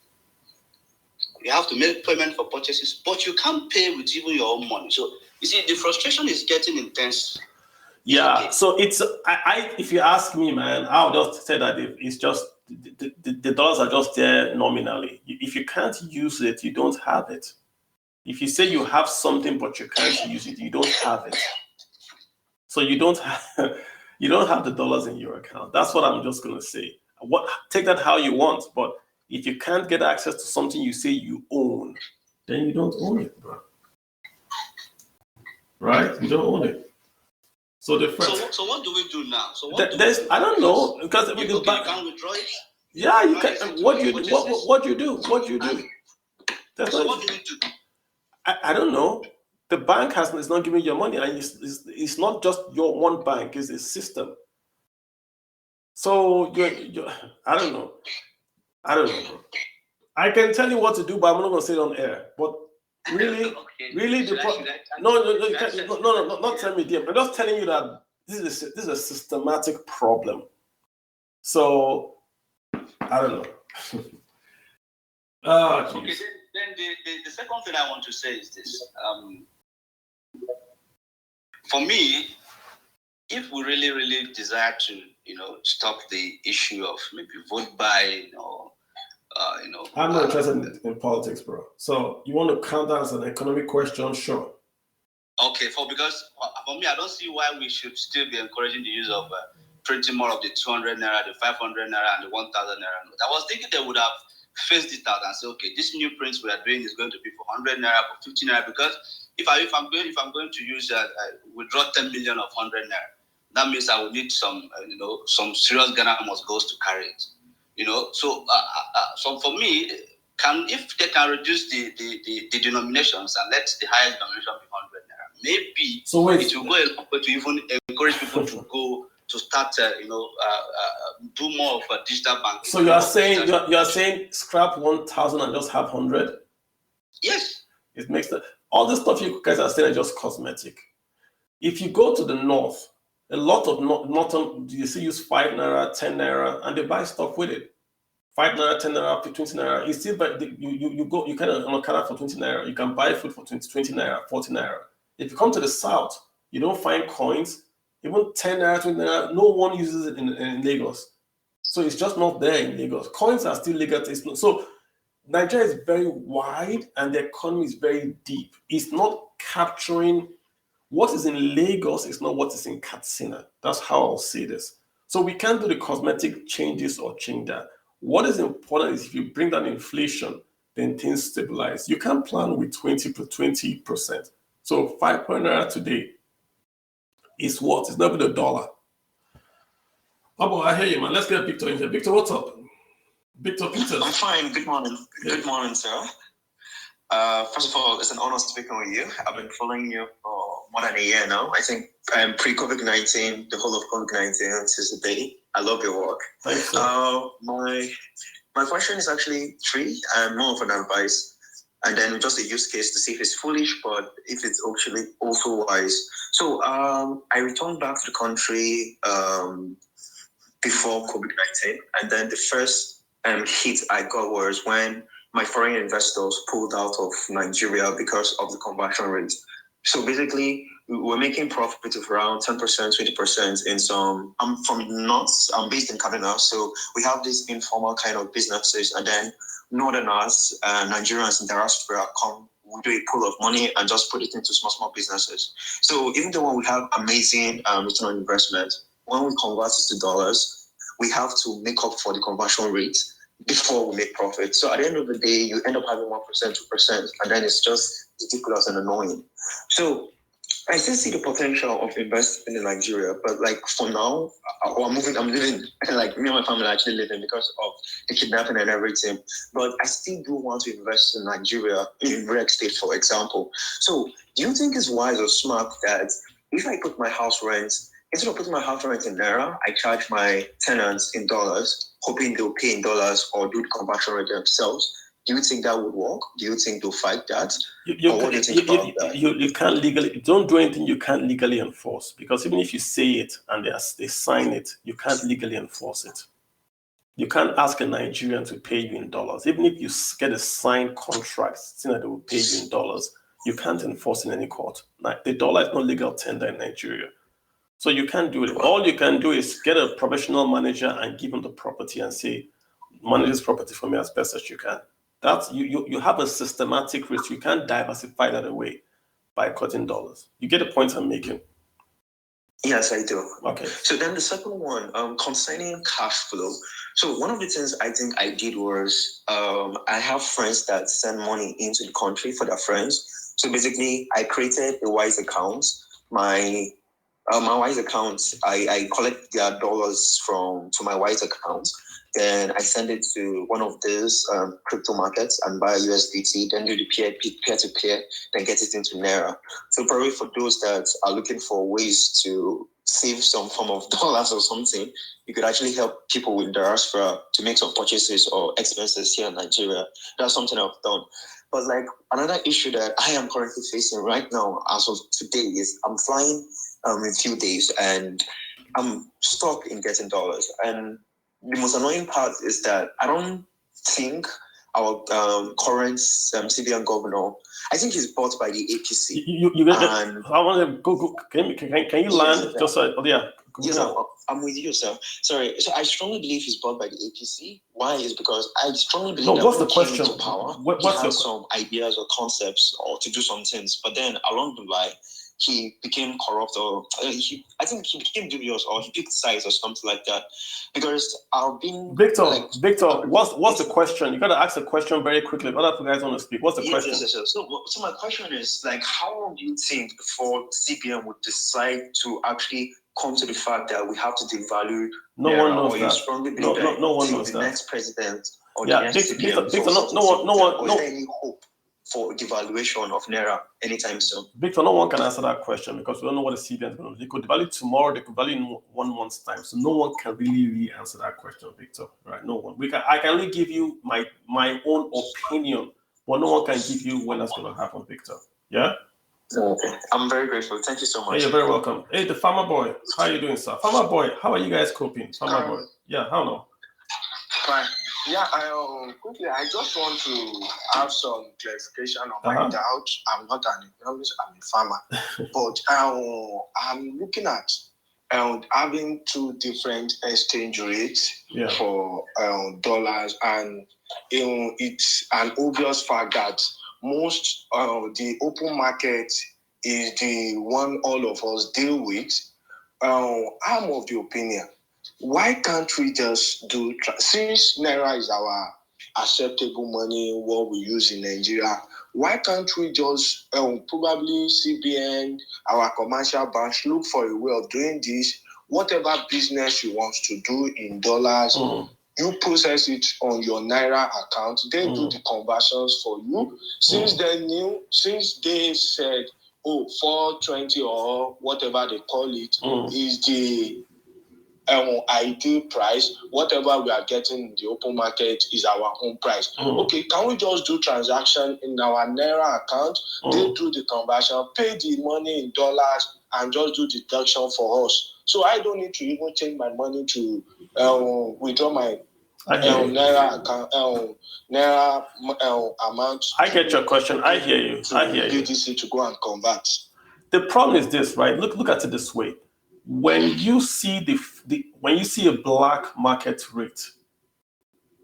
You have to make payment for purchases, but you can't pay with even your own money. So, you see, the frustration is getting intense. Yeah, okay. So it's, if you ask me, man, I'll just say that it's just, the dollars are just there nominally. If you can't use it, you don't have it. If you say you have something, but you can't use it, you don't have it. So you don't have the dollars in your account. That's what I'm just gonna say. Take that how you want, but if you can't get access to something you say you own, then you don't own it, bro. Right? You don't own it. So So what do we do now? So I don't know, because you can't withdraw it. Yeah, you can. What do you do? What do you do? What do you do? So what do we do? I don't know. The bank is not giving you your money, and it's not just your one bank; it's a system. So you're I don't know. Bro. I can tell you what to do, but I'm not going to say it on air. But really, no, not tell me, dear. I'm just telling you that this is a systematic problem. So I don't know. Okay, then the second thing I want to say is this. For me, if we really, really desire to, stop the issue of maybe vote buy, I'm not interested in politics, bro. So you want to count that as an economic question? Sure. Okay, because for me, I don't see why we should still be encouraging the use of printing more of the 200 naira, the 500 naira, and the 1,000 naira note. I was thinking they would have phased it out and say, okay, this new prints we are doing is going to be for 100 naira, for 50 naira, because if I'm going to use withdraw 10 million of 100 naira, that means I will need some serious Ghana must goes to carry it. So for me, if they can reduce the denominations and let the highest denomination be 100 naira, maybe it will go a long way to even encourage people to go to start do more of a digital banking. So you are saying scrap 1,000 and just have 100? Yes. It makes all the stuff you guys are saying are just cosmetic. If you go to the north, a lot of northern, you see, use 5 naira, 10 naira, and they buy stuff with it. 5 naira, 10 naira, 20 naira. You still buy, you kind of on a card for 20 naira. You can buy food for 20 naira, 40 naira. If you come to the south, you don't find coins. Even 10 naira, 20 naira, no one uses it in Lagos. So it's just not there in Lagos. Coins are still legal. So Nigeria is very wide and the economy is very deep. It's not capturing what is in Lagos is not what is in Katsina. That's how I'll say this. So we can't do the cosmetic changes or change that. What is important is if you bring down inflation, then things stabilize. You can't plan with 20%. So 5 naira today is what? It's not even $1. Oh, I hear you, man. Let's get Victor in here. Victor, what's up? Victor Peters. I'm fine. Good morning. Yeah. Good morning, sir. First of all, it's an honor speaking with you. I've been following you for more than a year now. I think pre-COVID-19, the whole of COVID-19 since the day. I love your work. Thanks, sir. My question is actually three, more of an advice, and then just a use case to see if it's foolish, but if it's actually also wise. So I returned back to the country before COVID-19, and then the first hit I got was when my foreign investors pulled out of Nigeria because of the conversion rate. So basically, we're making profit of around 10%, 20% in some. I'm from the north. I'm based in Kaduna, so we have these informal kind of businesses, and then northerners, Nigerians in diaspora come. We do a pool of money and just put it into small businesses. So even though when we have amazing return on investment, when we convert it to dollars, we have to make up for the conversion rate before we make profit. So at the end of the day, you end up having 1%, 2%, and then it's just ridiculous and annoying. So I still see the potential of investing in Nigeria, but like for now, I'm living, like me and my family are actually living because of the kidnapping and everything. But I still do want to invest in Nigeria, in real estate, for example. So do you think it's wise or smart that if I put my house rent, instead of putting my house rent in Naira, I charge my tenants in dollars, hoping they'll pay in dollars or do the conversion rate themselves? Do you think that would work? Do you think they'll fight that? What do you think about that? You can't legally, don't do anything you can't legally enforce, because even if you say it and they sign it, you can't legally enforce it. You can't ask a Nigerian to pay you in dollars. Even if you get a signed contract saying that they will pay you in dollars, you can't enforce in any court. Like, the dollar is not legal tender in Nigeria. So you can't do it. All you can do is get a professional manager and give him the property and say, manage this property for me as best as you can. That's you have a systematic risk. You can't diversify that away by cutting dollars. You get the point I'm making? Yes, I do. Okay. So then the second one, concerning cash flow. So one of the things I think I did was I have friends that send money into the country for their friends. So basically, I created a Wise account. My Wise account, I collect their dollars to my Wise account. Then I send it to one of these crypto markets and buy USDT, then do the peer-to-peer, then get it into Naira. So probably for those that are looking for ways to save some form of dollars or something, you could actually help people with diaspora to make some purchases or expenses here in Nigeria. That's something I've done. But like another issue that I am currently facing right now as of today is I'm flying in a few days and I'm stuck in getting dollars. And the most annoying part is that I don't think our current CBN governor, I think he's bought by the APC. I want to go. Can you land? Yes, just so, yeah. Yes, I'm with you, sir. Sorry. So I strongly believe he's bought by the APC. Why? Is because I strongly believe that what's the when he question? came into power, What's he had some ideas or concepts or to do some things. But then along the line, he became corrupt, or I think he became dubious, or he picked sides or something like that. Because I've been Victor, what's the question? You gotta ask the question very quickly. Other guys want to speak. What's the question? Yes. So my question is, like, how long do you think before CBN would decide to actually come to the fact that we have to devalue? No one knows that. You strongly believe that no one knows the that. next president or Yeah, the next CBN? Victor, no. Is there any hope for devaluation of Naira anytime soon? Victor, no one can answer that question because we don't know what the CBN is going to do. They could devalue tomorrow, they could value in 1 month's time. So no one can really answer that question, Victor. Right? No one. I can only give you my own opinion, but no one can give you when that's going to happen, Victor. Yeah? Okay. I'm very grateful. Thank you so much. Hey, you're very welcome. Hey, the Farmer Boy, how are you doing, sir? Farmer Boy, how are you guys coping? Farmer Boy. Yeah, how no? Fine. Yeah, quickly, I just want to have some clarification on my doubt. I'm not an economist, I'm a farmer. But I'm looking at having 2 different exchange rates for dollars, and it's an obvious fact that most the open market is the one all of us deal with. I'm of the opinion, why can't we just do, since Naira is our acceptable money, what we use in Nigeria, why can't we just probably CBN, our commercial banks, look for a way of doing this? Whatever business you want to do in dollars, you process it on your Naira account. They do the conversions for you. Since they said, 420 or whatever they call it, is the ideal price. Whatever we are getting in the open market is our own price. Okay, can we just do transaction in our Naira account? They do the conversion, pay the money in dollars, and just do deduction for us. So I don't need to even change my money to withdraw my Naira account, Naira amount. I get your question. I hear you. BTC to go and convert. The problem is this, right? Look at it this way. When you see when you see a black market rate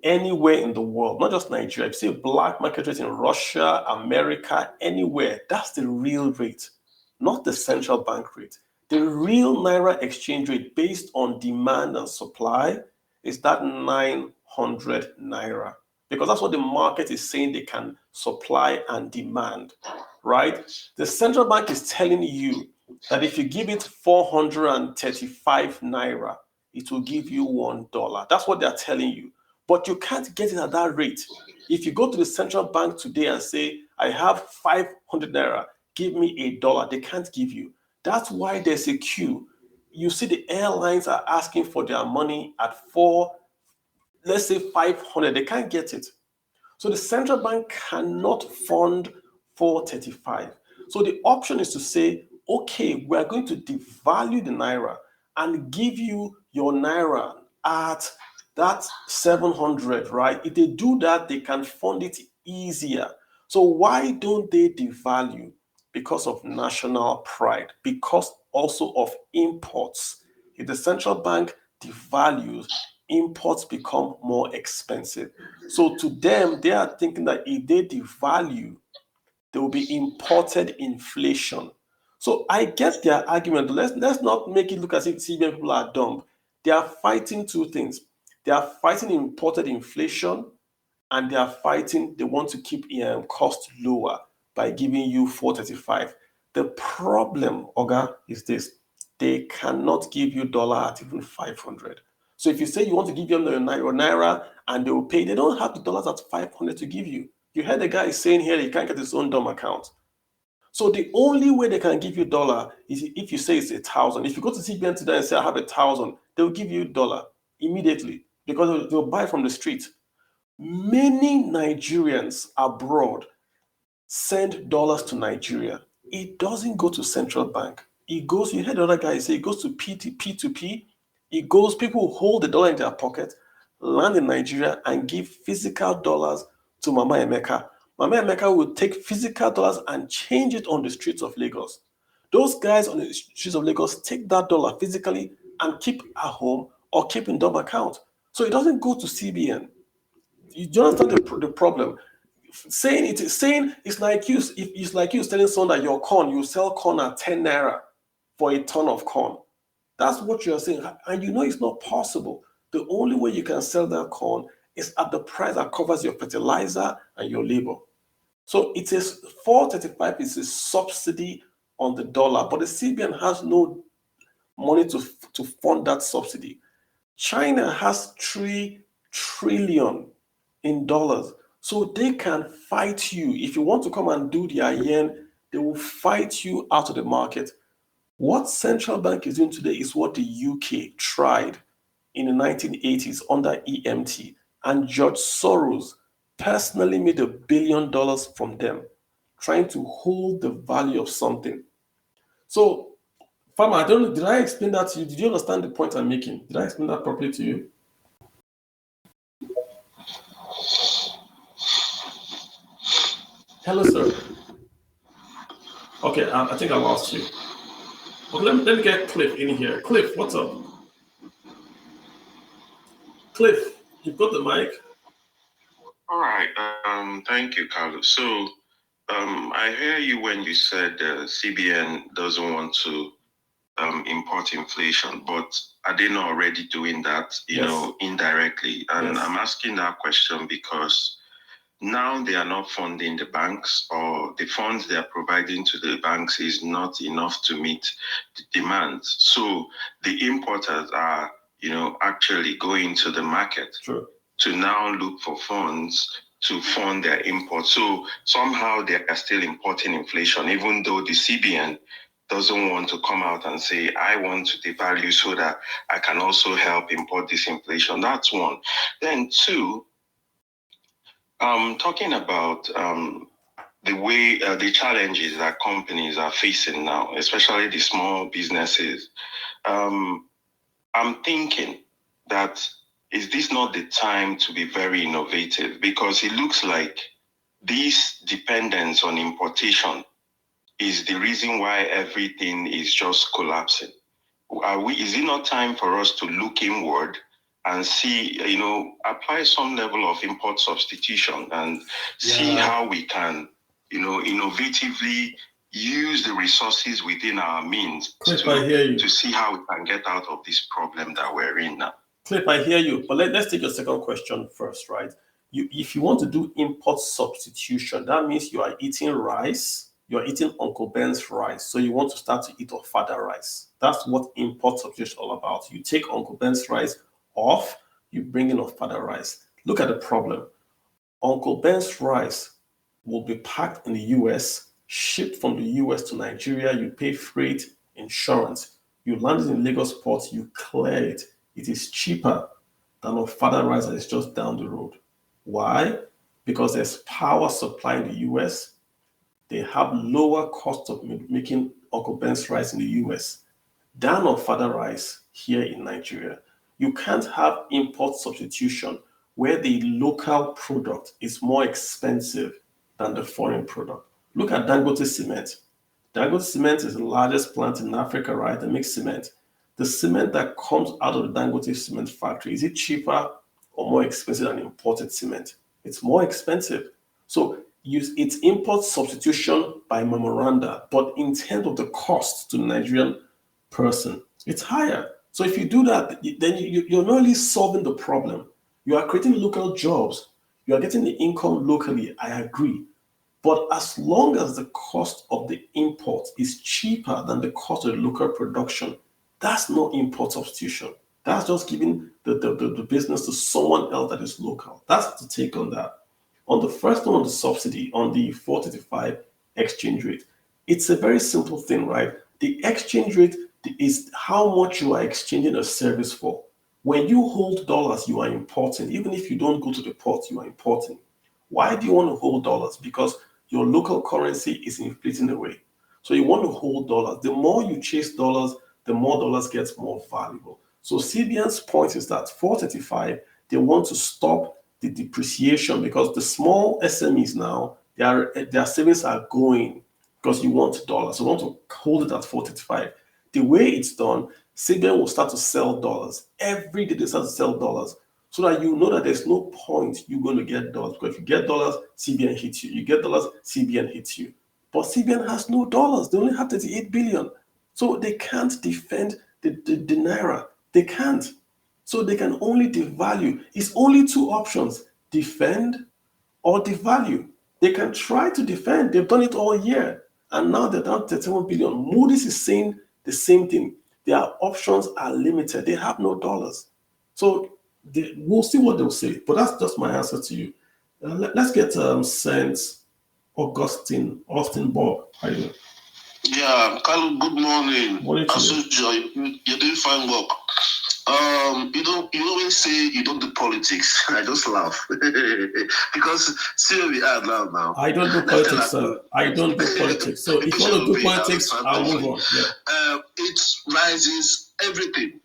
anywhere in the world, not just Nigeria, if you see a black market rate in Russia, America, anywhere, that's the real rate, not the central bank rate. The real Naira exchange rate based on demand and supply is that 900 Naira, because that's what the market is saying they can supply and demand, right? The central bank is telling you that if you give it 435 Naira, it will give you $1. That's what they're telling you. But you can't get it at that rate. If you go to the central bank today and say, I have 500 Naira, give me $1, they can't give you. That's why there's a queue. You see the airlines are asking for their money at let's say 500, they can't get it. So the central bank cannot fund 435. So the option is to say, okay, we're going to devalue the Naira and give you your Naira at that 700, right? If they do that, they can fund it easier. So why don't they devalue? Because of national pride, because also of imports. If the central bank devalues, imports become more expensive. So to them, they are thinking that if they devalue, there will be imported inflation. So I get their argument. Let's not make it look as if CBN people are dumb. They are fighting 2 things. They are fighting imported inflation, and they want to keep cost lower by giving you 435. The problem, Oga, is this. They cannot give you dollar at even 500. So if you say you want to give them your Naira and they will pay, they don't have the dollars at 500 to give you. You heard the guy saying here he can't get his own dumb account. So the only way they can give you dollar is if you say it's 1,000. If you go to CBN today and say I have 1,000, they'll give you dollar immediately because they'll buy from the street. Many Nigerians abroad send dollars to Nigeria. It doesn't go to central bank. It goes, you heard the other guy say, it goes to P2P. It goes, people hold the dollar in their pocket, land in Nigeria, and give physical dollars to Mama Emeka. Mama Emeka will take physical dollars and change it on the streets of Lagos. Those guys on the streets of Lagos take that dollar physically and keep at home or keep in dumb account. So it doesn't go to CBN. You understand the problem? saying it's like you telling someone that your corn, you sell corn at 10 naira for a ton of corn. That's what you're saying. And you know it's not possible. The only way you can sell that corn is at the price that covers your fertilizer and your labor. So it is 435 is a subsidy on the dollar, but the CBN has no money to fund that subsidy. China has $3 trillion in dollars. So they can fight you. If you want to come and do their yen, they will fight you out of the market. What central bank is doing today is what the UK tried in the 1980s under EMT. And George Soros personally made $1 billion from them, trying to hold the value of something. So, Farmer, I don't know, did I explain that to you? Did you understand the point I'm making? Did I explain that properly to you? Hello, sir. Okay, I think I lost you. Okay, let me get Cliff in here. Cliff, what's up? Cliff, you've got the mic. All right. Thank you, Carlos. So I hear you when you said CBN doesn't want to import inflation, but are they not already doing that, you know, indirectly? And I'm asking that question because now they are not funding the banks, or the funds they are providing to the banks is not enough to meet the demand. So the importers are, you know, actually going to the market to now look for funds to fund their imports. So somehow they are still importing inflation, even though the CBN doesn't want to come out and say, I want to devalue so that I can also help import this inflation. That's one. Then two, talking about the way the challenges that companies are facing now, especially the small businesses, I'm thinking that is this not the time to be very innovative? Because it looks like this dependence on importation is the reason why everything is just collapsing. Is it not time for us to look inward and see, you know, apply some level of import substitution and see how we can, you know, innovatively use the resources within our means to see how we can get out of this problem that we're in now. Cliff, I hear you. But let's take your second question first, right? If you want to do import substitution, that means you are eating rice, you are eating Uncle Ben's rice. So you want to start to eat Ofada rice. That's what import substitution is all about. You take Uncle Ben's rice off, you bring in Ofada rice. Look at the problem. Uncle Ben's rice will be packed in the US, shipped from the US to Nigeria. You pay freight, insurance. You land it in Lagos port, you clear it. It is cheaper than Ofada rice that is just down the road. Why? Because there's power supply in the US. They have lower cost of making Uncle Ben's rice in the US than Ofada rice here in Nigeria. You can't have import substitution where the local product is more expensive than the foreign product. Look at Dangote Cement. Dangote Cement is the largest plant in Africa, right? That makes cement. The cement that comes out of the Dangote Cement factory, is it cheaper or more expensive than imported cement? It's more expensive. So it's import substitution by memoranda, but in terms of the cost to the Nigerian person, it's higher. So if you do that, then you're not really solving the problem. You are creating local jobs. You are getting the income locally. I agree. But as long as the cost of the import is cheaper than the cost of the local production, that's not import substitution. That's just giving the business to someone else that is local. That's the take on that. On the first one, on the subsidy, on the 435 exchange rate, it's a very simple thing, right? The exchange rate is how much you are exchanging a service for. When you hold dollars, you are importing. Even if you don't go to the port, you are importing. Why do you want to hold dollars? Because your local currency is inflating away. So you want to hold dollars. The more you chase dollars, the more dollars gets more valuable. So CBN's point is that 435, they want to stop the depreciation because the small SMEs now, their savings are going because you want dollars. So you want to hold it at 435. The way it's done, CBN will start to sell dollars. Every day they start to sell dollars. so that you know that there's no point you're going to get dollars. Because if you get dollars, CBN hits you. You get dollars, CBN hits you. But CBN has no dollars. They only have 38 billion. So they can't defend the naira. They can't. So they can only devalue. It's only two options: defend or devalue. They can try to defend. They've done it all year. And now they're down 37 billion. Moody's is saying the same thing. Their options are limited. They have no dollars. So we'll see what they'll say. But that's just my answer to you. Let's get St. Austin Bob. How are you doing? Yeah, Carlo, good morning. Morning to you. You're doing fine work. You always say you don't do politics. I just laugh because see where we are now. I don't do politics, sir. I don't do politics. So if you want to do politics, I'll move on. Yeah. It rises everything.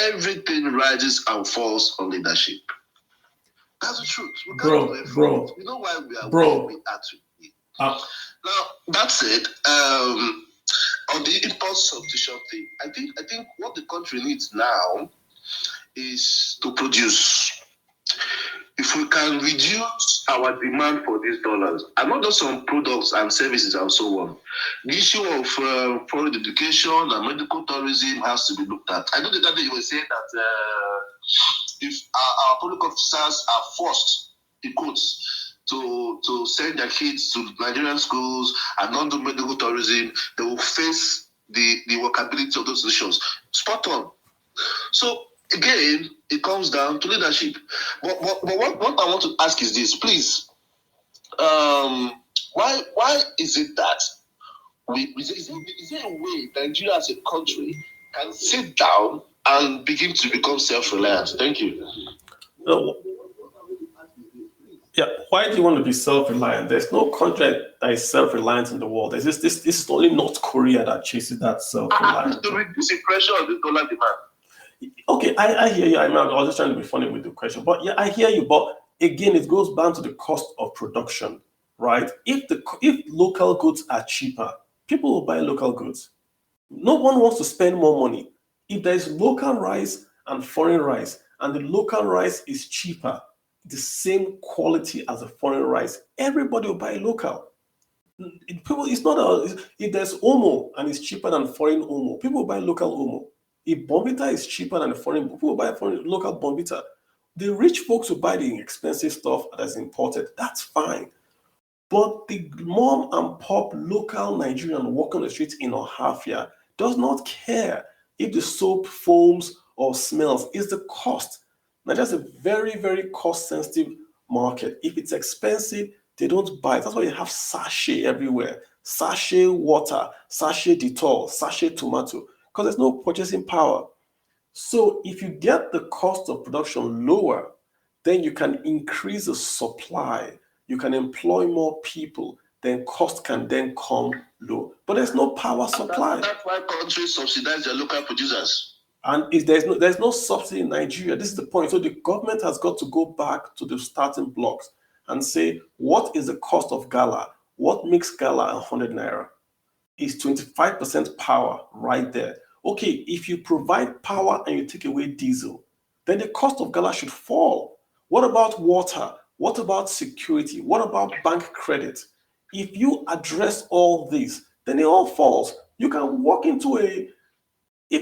Everything rises and falls on leadership. That's the truth. Bro. You know why we are where we are today. Now that said, on the import substitution thing, I think what the country needs now is to produce. If we can reduce our demand for these dollars, and not just on products and services and so on, the issue of foreign education and medical tourism has to be looked at. I know the other day you were saying that if our public officers are forced, in quotes, to send their kids to Nigerian schools and not do medical tourism, they will face the workability of those decisions. Spot on. So again, it comes down to leadership. But what I want to ask is this, please. Why is it that is there a way Nigeria as a country can sit down and begin to become self-reliant? Thank you. Yeah, why do you want to be self-reliant? There's no country that is self-reliant in the world. This is only North Korea that chases that self-reliance. To reduce the pressure on the dollar demand. Okay, I hear you. I was just trying to be funny with the question, but yeah, I hear you. But again, it goes down to the cost of production, right? If local goods are cheaper, people will buy local goods. No one wants to spend more money. If there is local rice and foreign rice, and the local rice is cheaper, the same quality as a foreign rice, everybody will buy local. If there's Omo and it's cheaper than foreign Omo, people will buy local Omo. If Bombita is cheaper than foreign, people will buy foreign local Bombita. The rich folks will buy the expensive stuff that's imported. That's fine. But the mom and pop local Nigerian walking on the streets in Ohafia does not care if the soap foams or smells. It's the cost. Now, that's a very, very cost-sensitive market. If it's expensive, they don't buy it. That's why you have sachet everywhere. Sachet water, sachet Dettol, sachet tomato, because there's no purchasing power. So if you get the cost of production lower, then you can increase the supply. You can employ more people. Then cost can then come low. But there's no power supply. That's why countries subsidize their local producers. And if there's no subsidy in Nigeria, this is the point. So the government has got to go back to the starting blocks and say, what is the cost of gala? What makes gala 100 naira? Is 25% power right there. Okay, if you provide power and you take away diesel, then the cost of gala should fall. What about water? What about security? What about bank credit? If you address all these, then it all falls. You can walk into you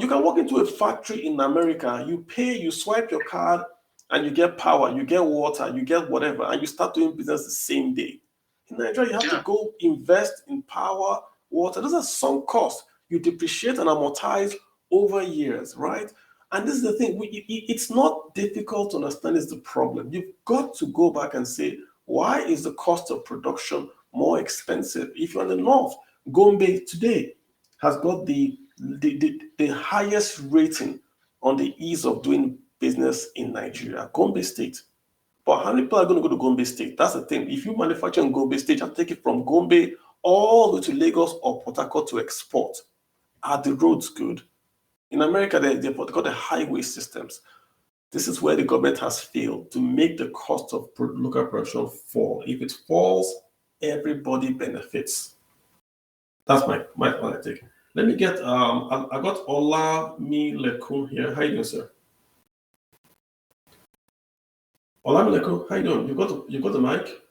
can walk into a factory in America, you pay, you swipe your card, and you get power, you get water, you get whatever, and you start doing business the same day. In Nigeria, you have to go invest in power, water. Those are sunk costs. You depreciate and amortize over years, right? And this is the thing, it's not difficult to understand is the problem. You've got to go back and say, why is the cost of production more expensive? If you're in the north, Gombe today has got the highest rating on the ease of doing business in Nigeria, Gombe State. But how many people are going to go to Gombe State? That's the thing. If you manufacture in Gombe State, you have to take it from Gombe all the way to Lagos or Port Harcourt to export. Are the roads good? In America, they've got the highway systems. This is where the government has failed to make the cost of local production fall. If it falls, everybody benefits. That's my take. Let me get, I got Olamilekun here. How are you doing, sir? Olamileko, how you doing? You got the mic?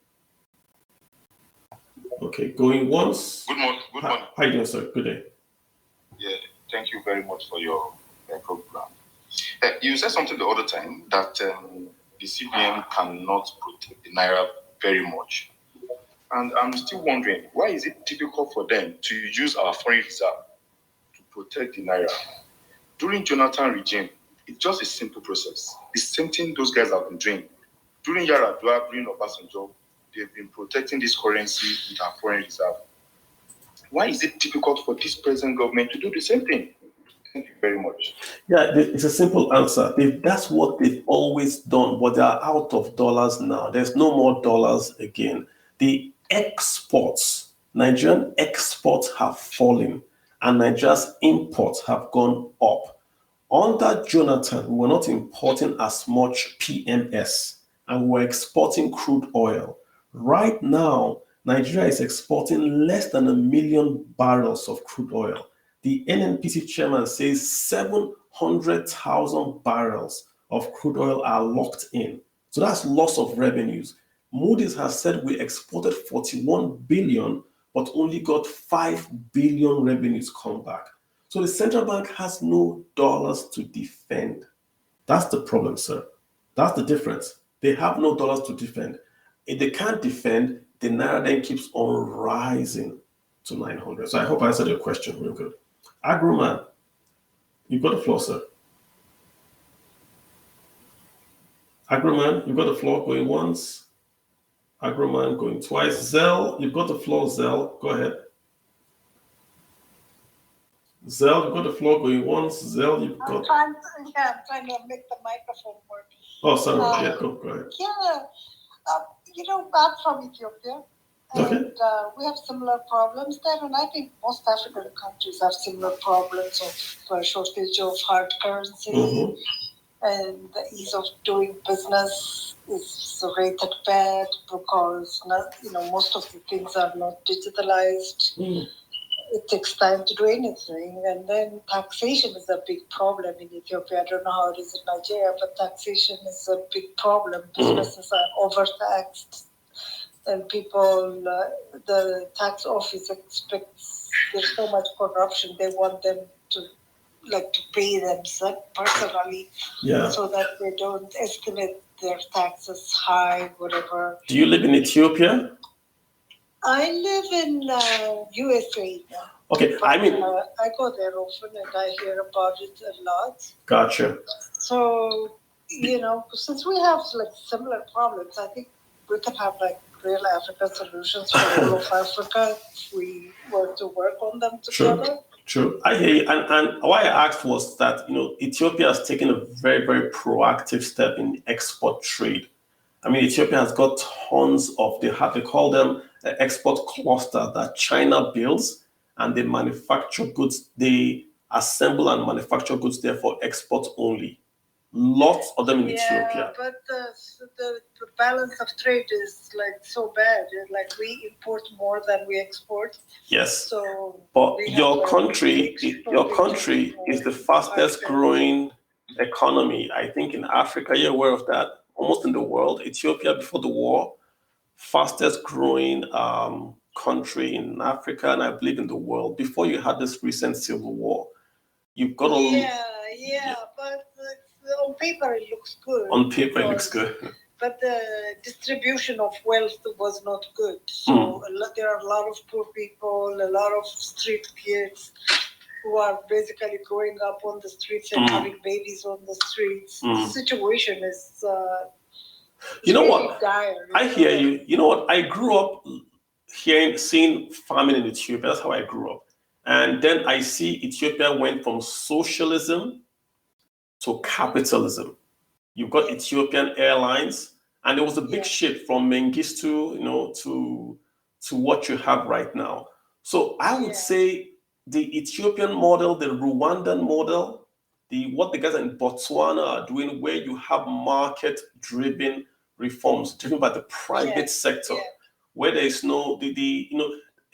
Okay, going once. Good morning. Good morning. How you doing, sir? Good day. Yeah, thank you very much for your program. You said something the other time that the CBN cannot protect the naira very much, and I'm still wondering why is it difficult for them to use our foreign reserve to protect the naira? During Jonathan regime, it's just a simple process. The same thing those guys have been doing. During Yaradua, during Obasanjo, they've been protecting this currency with our foreign reserve. Why is it difficult for this present government to do the same thing? Thank you very much. Yeah, it's a simple answer. That's what they've always done, but they're out of dollars now. There's no more dollars again. The exports, Nigerian exports have fallen, and Nigeria's imports have gone up. Under Jonathan, we were not importing as much PMS, and we're exporting crude oil. Right now, Nigeria is exporting less than 1 million barrels of crude oil. The NNPC chairman says 700,000 barrels of crude oil are locked in. So that's loss of revenues. Moody's has said we exported 41 billion, but only got 5 billion revenues come back. So the central bank has no dollars to defend. That's the problem, sir. That's the difference. They have no dollars to defend. If they can't defend, the naira then keeps on rising to 900. So I hope I answered your question real good. Agroman, you've got the floor, sir. Agroman, you've got the floor going once. Agroman going twice. Zell, you've got the floor, Zell. Go ahead. Zell, you've got the floor going once. Zell, you've got... I'm trying to make the microphone work. Oh, sorry. Yeah, go ahead. Yeah. I'm from Ethiopia, and we have similar problems there, and I think most African countries have similar problems of shortage of hard currency, and the ease of doing business is rated bad because most of the things are not digitalized. It takes time to do anything, and then taxation is a big problem in Ethiopia. I don't know how it is in Nigeria, but taxation is a big problem. Businesses are overtaxed, and people, the tax office expects, there's so much corruption, they want them to pay themselves personally, so that they don't estimate their taxes high, whatever. Do you live in Ethiopia? I live in USA now. Okay, but, I go there often and I hear about it a lot. Gotcha. So, since we have similar problems, I think we can have real African solutions for all of Africa if we were to work on them together. True. I hear you. And why I asked was that, Ethiopia has taken a very, very proactive step in export trade. I mean, Ethiopia has got tons of, they call them export cluster that China builds, and they manufacture goods. They assemble and manufacture goods there for export only. Lots of them in Ethiopia. But the balance of trade is so bad. We import more than we export. Yes. So but your country is the fastest growing economy, I think, in Africa. You're aware of that? Almost in the world. Ethiopia before the war, fastest growing country in Africa, and I believe in the world. Before you had this recent civil war, you've got all. Yeah, but on paper it looks good. On paper it looks good. But the distribution of wealth was not good. So there are a lot of poor people, a lot of street kids who are basically growing up on the streets and having babies on the streets. The situation is dire. I hear you. You know what? I grew up seeing farming in Ethiopia. That's how I grew up. And then I see Ethiopia went from socialism to capitalism. You've got Ethiopian Airlines, and there was a big shift from Mengistu, to what you have right now. So I would say the Ethiopian model, the Rwandan model, what the guys in Botswana are doing, where you have market-driven reforms driven by the private sector, where there is no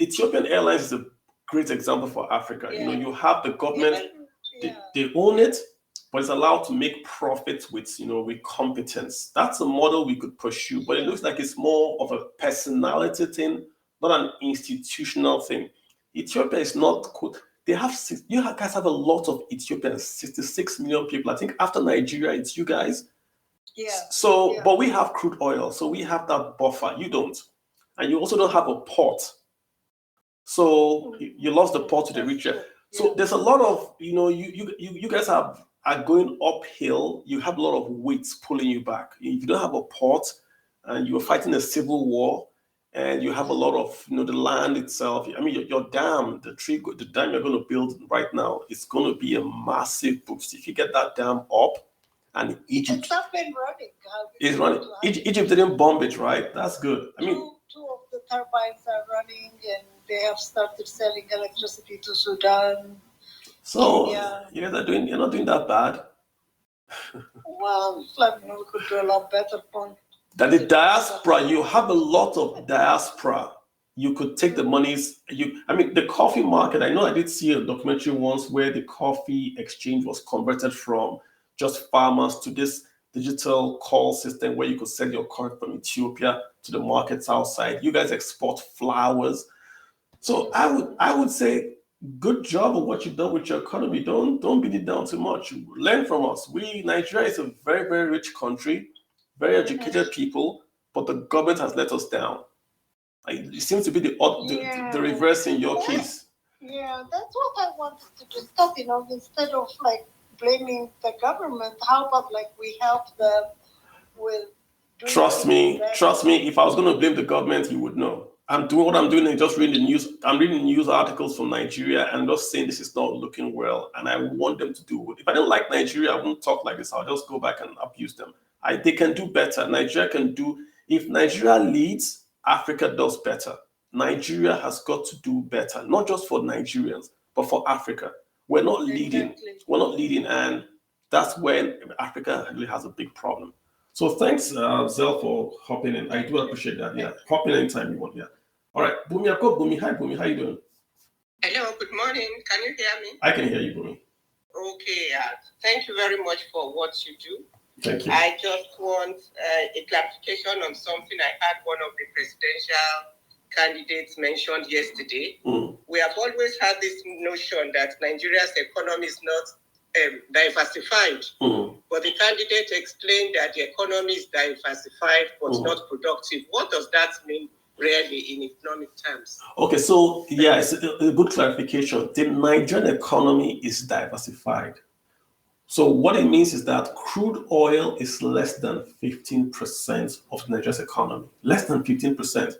Ethiopian Airlines is a great example for Africa. You have the government, they own it, but it's allowed to make profits with, with competence. That's a model we could pursue, but it looks like it's more of a personality thing, not an institutional thing. Ethiopia is not good. You guys have a lot of Ethiopians, 66 million people. I think after Nigeria, it's you guys. Yeah. So, yeah. But we have crude oil, so we have that buffer. You don't. And you also don't have a port. So you lost the port to the richer. So there's a lot of, you guys are going uphill. You have a lot of weights pulling you back. If you don't have a port and you're fighting a civil war and you have a lot of, the land itself, I mean, your dam, the dam you're going to build right now, is going to be a massive boost. If you get that dam up, and Egypt. It's not been running. It's running. Egypt didn't bomb it, right? That's good. I mean, two of the turbines are running, and they have started selling electricity to Sudan. So you guys you're not doing that bad. Well, we could do a lot better. That the diaspora, you have a lot of diaspora. You could take the monies. The coffee market. I know I did see a documentary once where the coffee exchange was converted from just farmers to this digital call system where you could send your coffee from Ethiopia to the markets outside. You guys export flowers. So I would say good job of what you've done with your economy. Don't beat it down too much. Learn from us. Nigeria is a very, very rich country, very educated people, but the government has let us down. It seems to be the reverse in your case. Yeah, that's what I wanted to discuss, instead of blaming the government, how about we help them with trust me, if I was going to blame the government, you would know. I'm doing what I'm doing and just reading the news. I'm reading news articles from Nigeria and just saying this is not looking well, and I want them to do it. If I didn't like Nigeria, I wouldn't talk like this. I'll just go back and abuse them. They can do better. Nigeria can do. If Nigeria leads, Africa does better. Nigeria has got to do better, not just for Nigerians, but for Africa. We're not leading. We're not leading, and that's when Africa really has a big problem. So thanks, Zell, for hopping in. I do appreciate that. Yeah, hop in anytime you want. Yeah. All right, Bumi, I've got Bumi. Hi, Bumi. How you doing? Hello. Good morning. Can you hear me? I can hear you, Bumi. Okay. Thank you very much for what you do. Thank you. I just want a clarification on something I had one of the presidential candidates mentioned yesterday. We have always had this notion that Nigeria's economy is not diversified, but the candidate explained that the economy is diversified but not productive. What does that mean really in economic terms? Okay, so it's a good clarification. The Nigerian economy is diversified. So what it means is that crude oil is less than 15% of Nigeria's economy, less than 15%.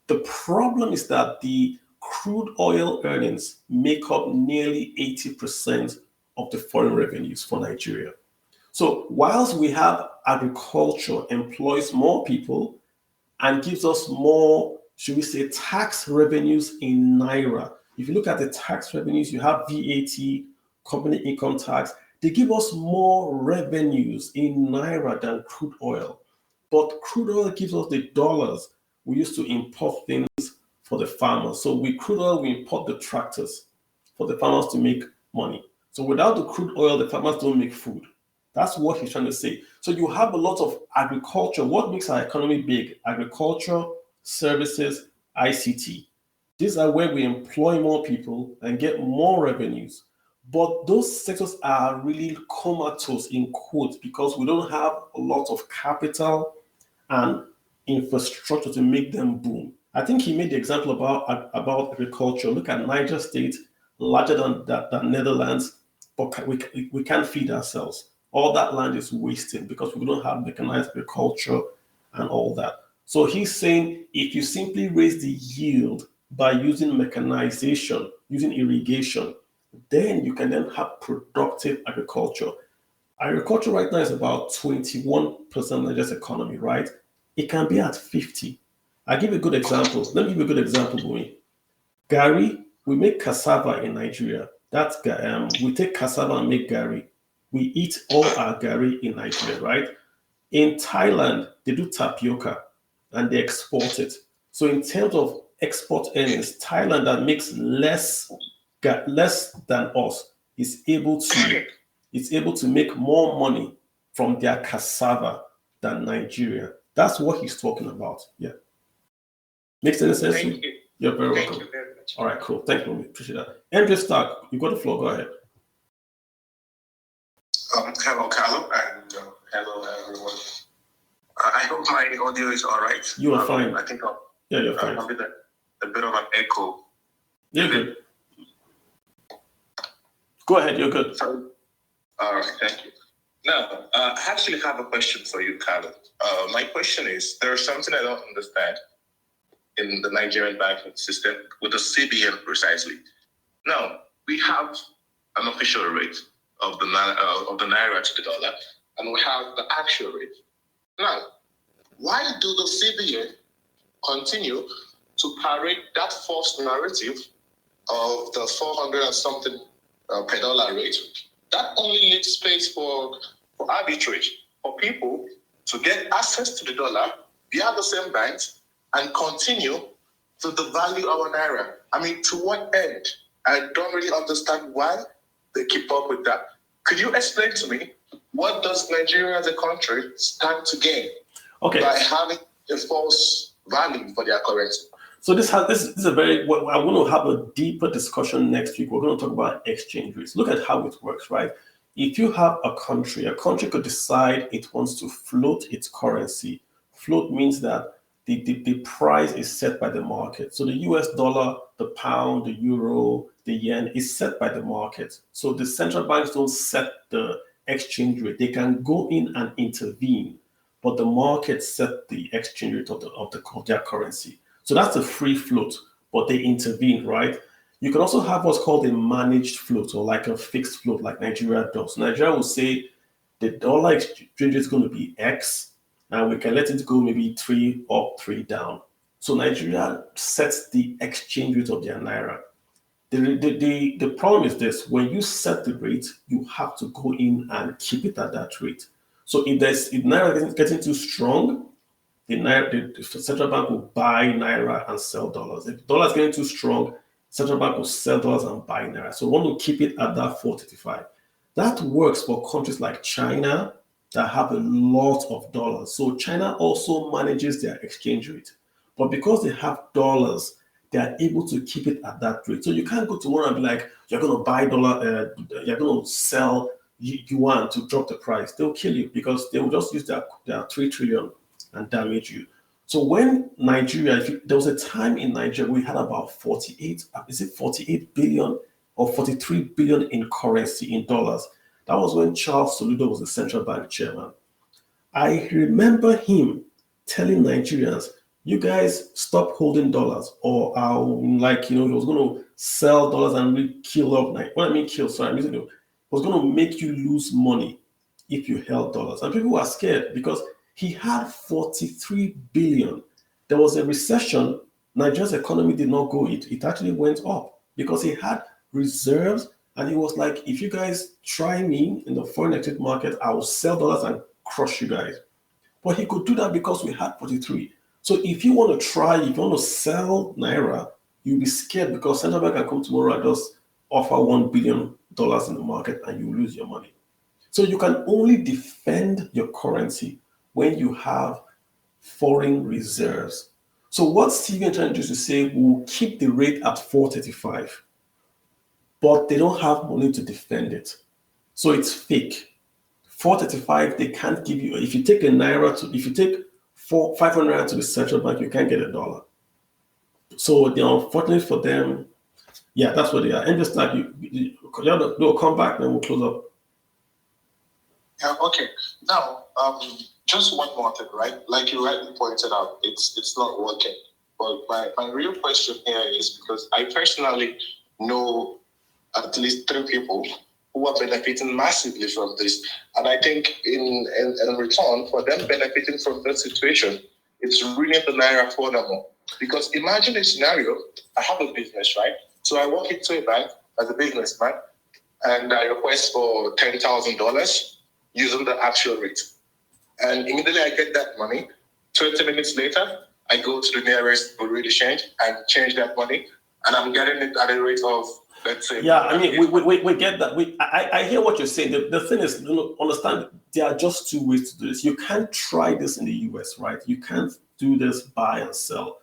The problem is that the crude oil earnings make up nearly 80% of the foreign revenues for Nigeria. So whilst we have agriculture employs more people and gives us more, should we say, tax revenues in Naira. If you look at the tax revenues, you have VAT, company income tax. They give us more revenues in Naira than crude oil. But crude oil gives us the dollars. We used to import things for the farmers. So with crude oil, we import the tractors for the farmers to make money. So without the crude oil, the farmers don't make food. That's what he's trying to say. So you have a lot of agriculture. What makes our economy big? Agriculture, services, ICT. These are where we employ more people and get more revenues. But those sectors are really comatose in quotes because we don't have a lot of capital and infrastructure to make them boom. I think he made the example about agriculture. Look at Niger State, larger than Netherlands, but we can't feed ourselves. All that land is wasting because we don't have mechanized agriculture and all that. So he's saying if you simply raise the yield by using mechanization, using irrigation, then you can then have productive agriculture. Agriculture right now is about 21% of Nigeria's economy, right? It can be at 50. I'll give you a good example. Let me give you a good example, Bumi. Gari, we make cassava in Nigeria. That's we take cassava and make gari. We eat all our gari in Nigeria, right? In Thailand, they do tapioca and they export it. So in terms of export earnings, Thailand that makes less than us is able to is able to make more money from their cassava than Nigeria. That's what he's talking about. Yeah. Makes any sense? Thank you. You're very welcome. Thank you very much. All right, cool. Thank you. Appreciate that. Andrew Stark, you got the floor. Go ahead. Hello, Carlo, and hello, everyone. I hope my audio is all right. You are fine. I think you're fine. A bit of an echo. You're good. Go ahead. You're good. All right. Thank you. Now, I actually have a question for you, Carlo. My question is, there's something I don't understand in the Nigerian banking system with the CBN precisely. Now, we have an official rate of the naira to the dollar, and we have the actual rate. Now, why do the CBN continue to parade that false narrative of the 400 and something per dollar rate? That only leaves space for arbitrage, for people to get access to the dollar via the same banks and continue to devalue our naira. I mean, to what end? I don't really understand why they keep up with that. Could you explain to me, what does Nigeria as a country stand to gain by having a false value for their currency? So this is a very, I'm going to have a deeper discussion next week. We're going to talk about exchange rates. Look at how it works, right? If you have a country could decide it wants to float its currency. Float means that the price is set by the market. So the US dollar, the pound, the euro, the yen is set by the market. So the central banks don't set the exchange rate. They can go in and intervene, but the market set the exchange rate of their currency. So that's a free float, but they intervene, right? You can also have what's called a managed float, or like a fixed float, like Nigeria does. Nigeria will say the dollar exchange rate is going to be X, and we can let it go maybe 3 up, 3 down. So Nigeria sets the exchange rate of their naira. The problem is this: when you set the rate, you have to go in and keep it at that rate. So if naira is getting too strong, the central bank will buy naira and sell dollars. If the dollar is getting too strong, central bank will sell dollars and buy naira. So we want to keep it at that 435. That works for countries like China that have a lot of dollars. So China also manages their exchange rate. But because they have dollars, they are able to keep it at that rate. So you can't go tomorrow and be like, you're going to buy dollar, you're going to sell yuan to drop the price. They'll kill you because they will just use their 3 trillion and damage you. So when Nigeria, there was a time in Nigeria we had about 48 billion or 43 billion in currency, in dollars. That was when Charles Soludo was the central bank chairman. I remember him telling Nigerians, you guys stop holding dollars, or he was going to sell dollars and really kill off. When I mean kill, sorry, he was going to make you lose money if you held dollars. And people were scared because he had 43 billion. There was a recession. Nigeria's economy did not go. It actually went up because he had reserves, and he was like, if you guys try me in the foreign exchange market, I will sell dollars and crush you guys. But he could do that because we had 43. So if you want to sell naira, you'll be scared because central bank can come tomorrow and just offer $1 billion in the market and you lose your money. So you can only defend your currency when you have foreign reserves. So what CBN trying to do is to say we'll keep the rate at 435, but they don't have money to defend it. So it's fake. 435, they can't give you. If you take if you take 500 to the central bank, you can't get $1. So unfortunately for them, yeah, that's what they are. And just like they'll come back, then we'll close up. Yeah, okay. Now, just one more thing, right? Like you rightly pointed out, it's not working. But my real question here is because I personally know at least 3 people who are benefiting massively from this. And I think in return for them benefiting from that situation, it's ruining the naira for them all. Because imagine a scenario, I have a business, right? So I walk into a bank as a businessman and I request for $10,000 using the actual rate. And immediately I get that money. 20 minutes later, I go to the nearest Bureau de Change and change that money. And I'm getting it at a rate of let's say. Yeah, I mean, we get that. I hear what you're saying. The thing is, understand, there are just two ways to do this. You can't try this in the US, right? You can't do this buy and sell.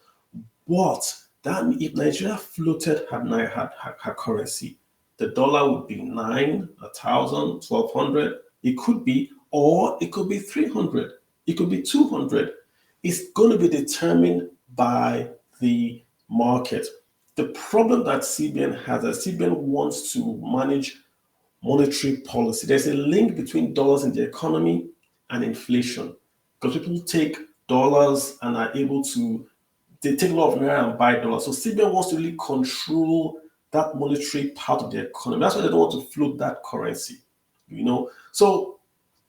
But that if Nigeria floated her currency, the dollar would be 9, 1,000, 1,200. It could be, or it could be 300. It could be 200. It's going to be determined by the market. The problem that CBN has is CBN wants to manage monetary policy. There's a link between dollars in the economy and inflation, because people take dollars and are able to, they take a lot of naira and buy dollars. So CBN wants to really control that monetary part of the economy. That's why they don't want to float that currency, So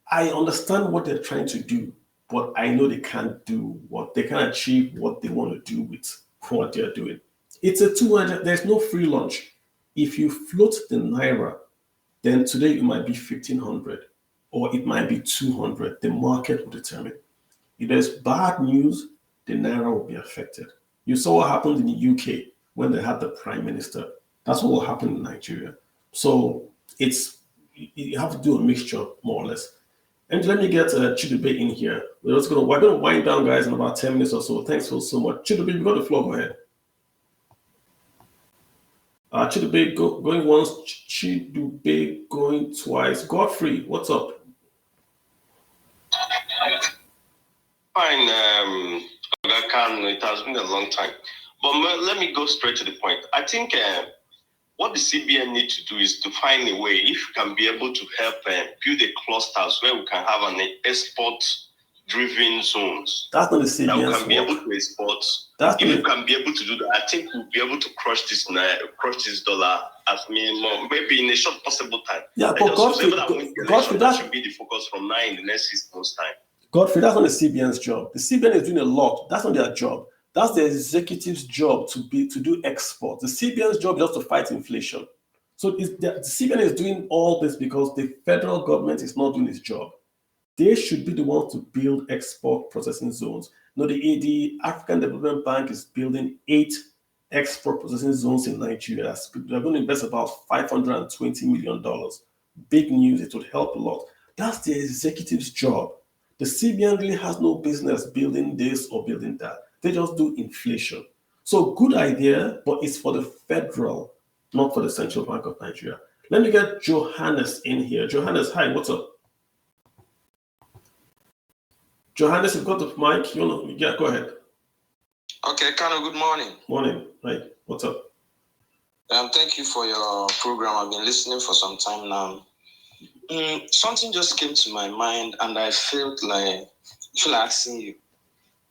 I understand what they're trying to do, but I know they can't do what they can achieve what they want to do with what they're doing. It's a 200, there's no free lunch. If you float the naira, then today it might be 1,500 or it might be 200. The market will determine. If there's bad news, the naira will be affected. You saw what happened in the UK when they had the prime minister. That's what will happen in Nigeria. So you have to do a mixture, more or less. And let me get Chidube in here. We're going to wind down, guys, in about 10 minutes or so. Thanks so much. Chidube, you got the floor. Go ahead. Chidube going once, Chidube going twice. Godfrey, what's up? Fine, it has been a long time. But let me go straight to the point. I think what the CBN need to do is to find a way, if you can be able to help build a clusters where we can have an export-driven zones. That's not the CBN's that we can be work. able to export. That's if we can be able to do that, I think we'll be able to crush this dollar as minimum, maybe in a short possible time. Yeah, but Godfrey, that should be the focus from now in the next 6 months' time. Godfrey, that's not the CBN's job. The CBN is doing a lot. That's not their job. That's the executive's job to do export. The CBN's job is just to fight inflation. So the CBN is doing all this because the federal government is not doing its job. They should be the ones to build export processing zones. The African Development Bank is building 8 export processing zones in Nigeria. They're going to invest about $520 million. Big news. It would help a lot. That's the executive's job. The CBN really has no business building this or building that. They just do inflation. So good idea, but it's for the federal, not for the Central Bank of Nigeria. Let me get Johannes in here. Johannes, hi, what's up? Johannes, you've got the mic. Yeah, go ahead. Okay, Kano, good morning. Morning. Hi, what's up? Thank you for your program. I've been listening for some time now. Something just came to my mind, and I feel like asking you.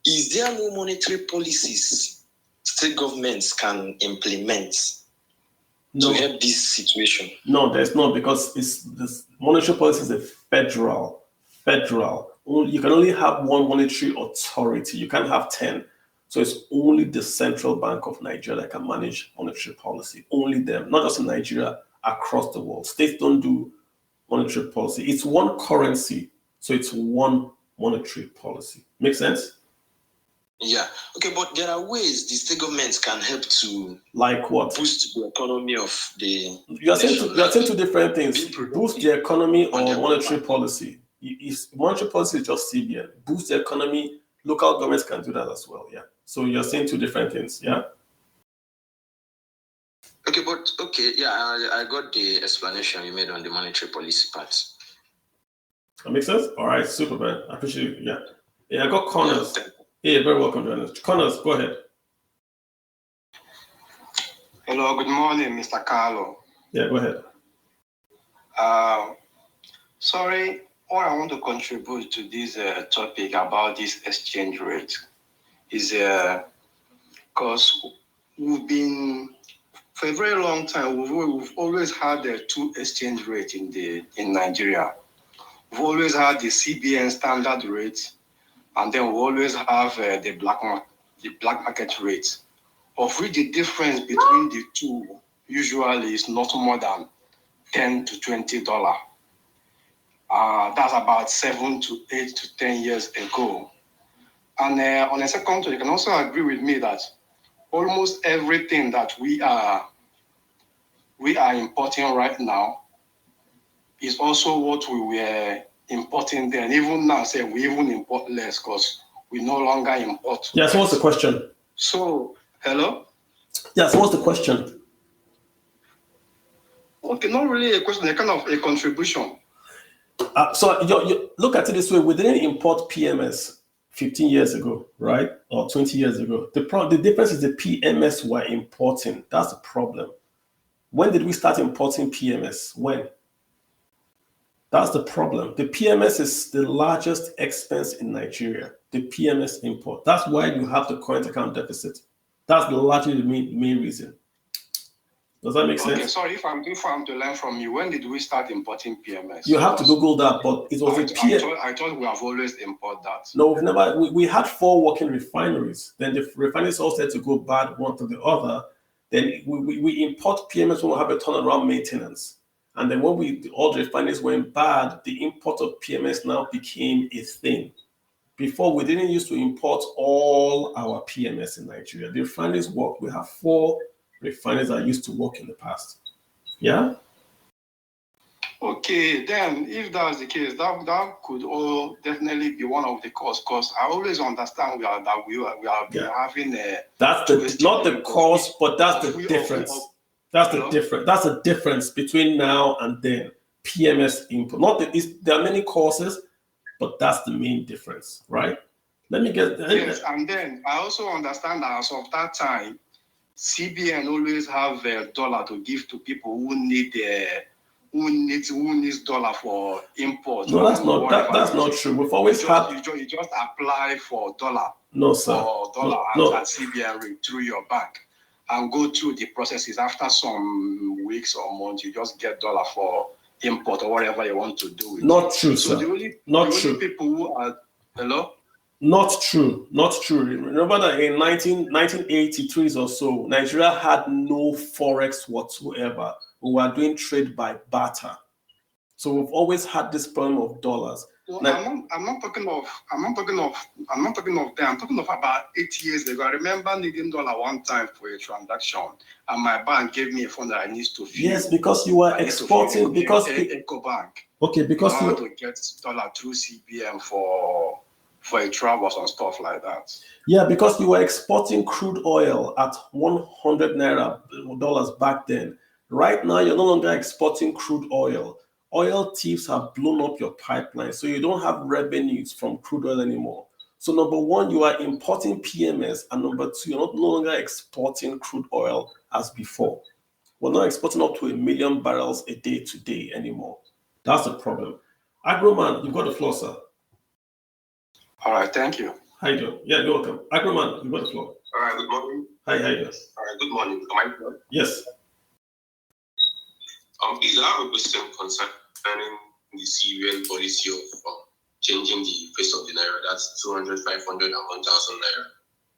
Is there no monetary policies state governments can implement to help this situation? No, there's not, because this monetary policy is a federal. You can only have one monetary authority. You can't have 10. So it's only the Central Bank of Nigeria that can manage monetary policy. Only them, not just in Nigeria, across the world. States don't do monetary policy. It's one currency, so it's one monetary policy. Make sense? Yeah. Okay, but there are ways the state governments can help to like what? Boost the economy of the. You are saying two different things. Boost the economy or monetary policy. Monetary policy is just CBN. Boost the economy. Local governments can do that as well. Yeah. So you're saying two different things. Yeah. I got the explanation you made on the monetary policy part. That makes sense. All right, super, man. I appreciate it. Yeah. I got Connors. Yeah, very welcome, Johannes. Connors, go ahead. Hello, good morning, Mr. Carlo. Yeah, go ahead. Sorry, what I want to contribute to this topic about this exchange rate is because we've been, for a very long time, we've always had the two exchange rates in Nigeria. We've always had the CBN standard rate, and then we always have the black market rate, of which the difference between the two usually is not more than $10 to $20. That's about 7 to 8 to 10 years ago. And on a second thought, you can also agree with me that almost everything that we are we are importing right now is also what we were importing then. Even now, say we even import less because we no longer import. Yeah, so what's the question? So, hello? Yeah, so what's the question? Okay, not really a question, a kind of a contribution. So you look at it this way: we didn't import PMS 15 years ago, right, or 20 years ago. The difference is the PMS we're importing. That's the problem. When did we start importing PMS? When? That's the problem. The PMS is the largest expense in Nigeria. The PMS import. That's why you have the current account deficit. That's largely the main reason. Does that make sense? Okay, sorry, if I'm to learn from you, when did we start importing PMS? You have to Google that, but it was I thought we have always imported that. No, we've never. We had 4 working refineries. Then the refineries all started to go bad one to the other. Then we import PMS when we have a turnaround maintenance. And then when all the refineries went bad, the import of PMS now became a thing. Before, we didn't used to import all our PMS in Nigeria. The refineries work. We have 4 refineries that used to work in the past. Yeah? Okay, then if that's the case, that could all definitely be one of the cause. Because I always understand we are having a. That's not the cause, but that's the difference. That's the difference. That's the difference between now and then. PMS input. There are many causes, but that's the main difference, right? Let me get. Yes, and then I also understand that as of that time, CBN always have a dollar to give to people who needs dollar for import. No, that's not true. We've always you just apply for dollar. No, sir. For dollar at CBN through your bank and go through the processes. After some weeks or months, you just get dollar for import or whatever you want to do. Not true, sir. The only people who are hello. Not true. Remember that in 1983 or so, Nigeria had no forex whatsoever. We were doing trade by barter. So we've always had this problem of dollars. Well, I'm not talking of them. I'm talking of about 8 years ago. I remember needing dollar one time for a transaction, and my bank gave me a phone that I need to fill. Yes, because you were exporting. Because EcoBank. Okay, because you want to get dollar through CBN for a travels and stuff like that. Yeah, because you were exporting crude oil at 100 naira dollars back then. Right now, you're no longer exporting crude oil. Oil thieves have blown up your pipeline, so you don't have revenues from crude oil anymore. So number one, you are importing PMS, and number two, you're no longer exporting crude oil as before. We're not exporting up to 1 million barrels a day today anymore. That's the problem. Agroman, you've got the floor, sir. All right, thank you. How you doing? Yeah, you're welcome. Agroman, you've got the floor. All right, good morning. Hi, how you doing? All right, good morning. Am I good? Yes. Please, I have a question concerning the CBN policy of changing the face of the naira. That's 200, 500, and 1,000 naira.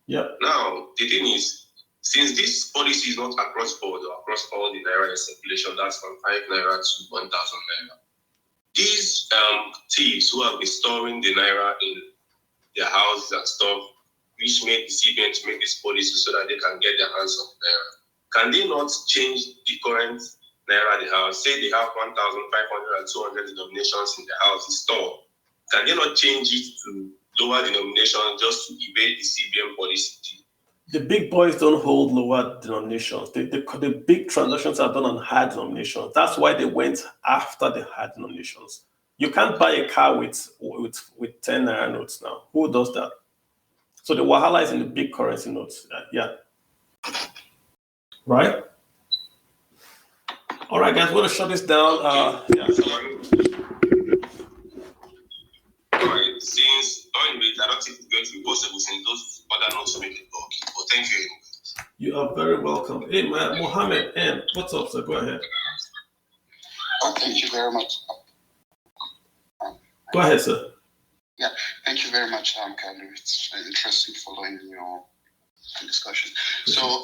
Yeah. Now, the thing is, since this policy is not across board or across all the naira circulation, that's from 5 naira to 1,000 naira. These thieves who have been storing the naira in their houses and stuff, which made the CBN to make this policy so that they can get their hands on naira. Can they not change the current naira they have? Say they have 1,500 and 200 denominations in the house stored. Can they not change it to lower denomination just to evade the CBN policy? The big boys don't hold lower denominations. The big transactions are done on high denominations. That's why they went after the high denominations. You can't buy a car with 10 naira notes now. Who does that? So the wahala is in the big currency notes. Yeah. Right? All right, guys, we're going to shut this down. All right, since I don't think it's going to be possible since those other notes make it okay. But thank you. You are very welcome. Hey, Mohammed M, what's up, sir? Go ahead. Thank you very much. Go ahead, sir. Yeah, thank you very much, Kalu. It's interesting following your discussion. So,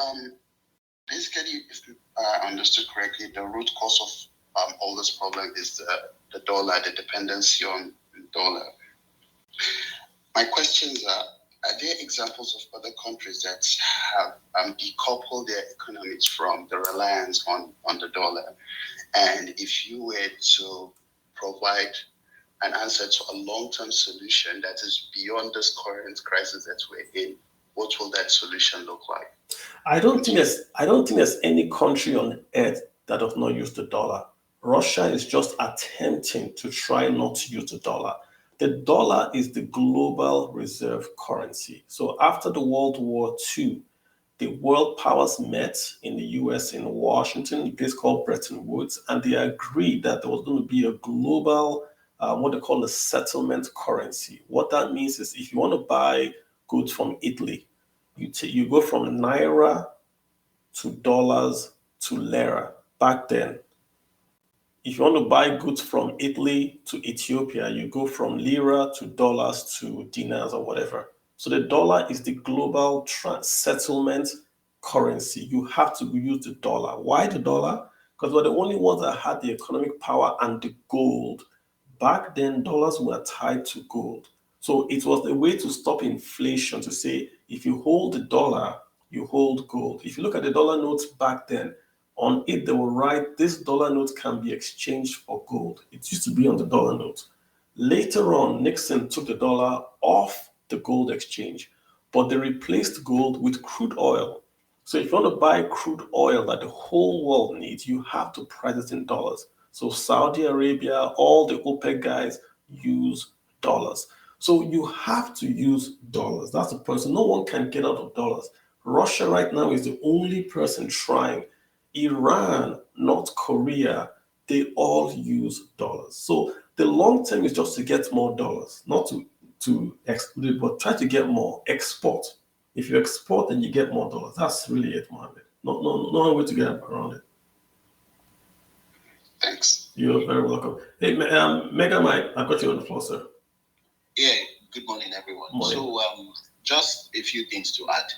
basically, if I understood correctly, the root cause of all this problem is the dollar, the dependency on the dollar. My questions are, are there examples of other countries that have decoupled their economies from the reliance on the dollar? And if you were to provide an answer to a long-term solution that is beyond this current crisis that we're in, what will that solution look like? I don't think there's any country on earth that does not use the dollar. Russia is just attempting to try not to use the dollar. The dollar is the global reserve currency. So after the World War II, the world powers met in the US in Washington, a place called Bretton Woods, and they agreed that there was going to be a global, what they call a settlement currency. What that means is if you want to buy goods from Italy, you go from naira to dollars to lira. Back then, if you want to buy goods from Italy to Ethiopia, you go from lira to dollars to dinars or whatever. So the dollar is the global settlement currency. You have to use the dollar. Why the dollar? Because we're the only ones that had the economic power and the gold. Back then, dollars were tied to gold. So it was a way to stop inflation, to say, if you hold the dollar, you hold gold. If you look at the dollar notes back then, on it, they will write, this dollar note can be exchanged for gold. It used to be on the dollar note. Later on, Nixon took the dollar off the gold exchange, but they replaced gold with crude oil. So if you want to buy crude oil that the whole world needs, you have to price it in dollars. So Saudi Arabia, all the OPEC guys use dollars. So you have to use dollars. That's the person. No one can get out of dollars. Russia right now is the only person trying. Iran, North Korea, they all use dollars. So the long term is just to get more dollars, not to exclude it, but try to get more. Export. If you export, then you get more dollars. That's really it, Mohammed. No way to get around it. Thanks. You're very welcome. Hey, Mega Mike, I've got you on the floor, sir. Yeah, good morning, everyone. Morning. So, just a few things to add.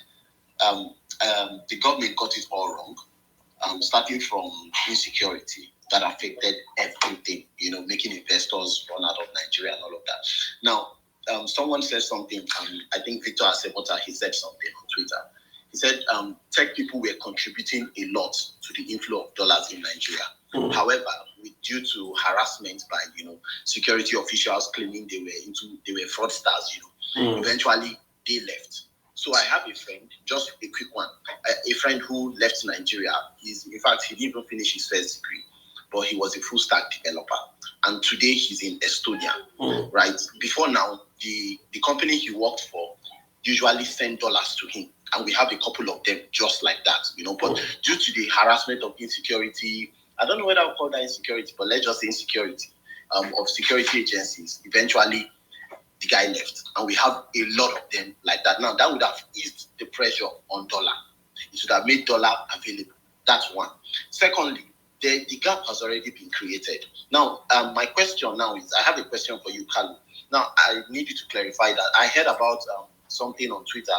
The government got it all wrong, starting from insecurity that affected everything, making investors run out of Nigeria and all of that. Now, someone said something, I think Victor Asebota, he said something on Twitter. He said tech people were contributing a lot to the inflow of dollars in Nigeria. Mm-hmm. However, due to harassment by security officials claiming they were fraudsters, eventually they left. So I have a friend, just a quick one, a friend who left Nigeria. He didn't even finish his first degree, but he was a full stack developer. And today he's in Estonia, right? Before now, the company he worked for usually send dollars to him. And we have a couple of them just like that, but due to the harassment of insecurity, I don't know whether I'll call that insecurity, but let's just say insecurity of security agencies, eventually the guy left. And we have a lot of them like that. Now, that would have eased the pressure on dollar. It should have made dollar available. That's one. Secondly, the gap has already been created. Now, my question now is, I have a question for you, Kalu. Now, I need you to clarify that. I heard about something on Twitter.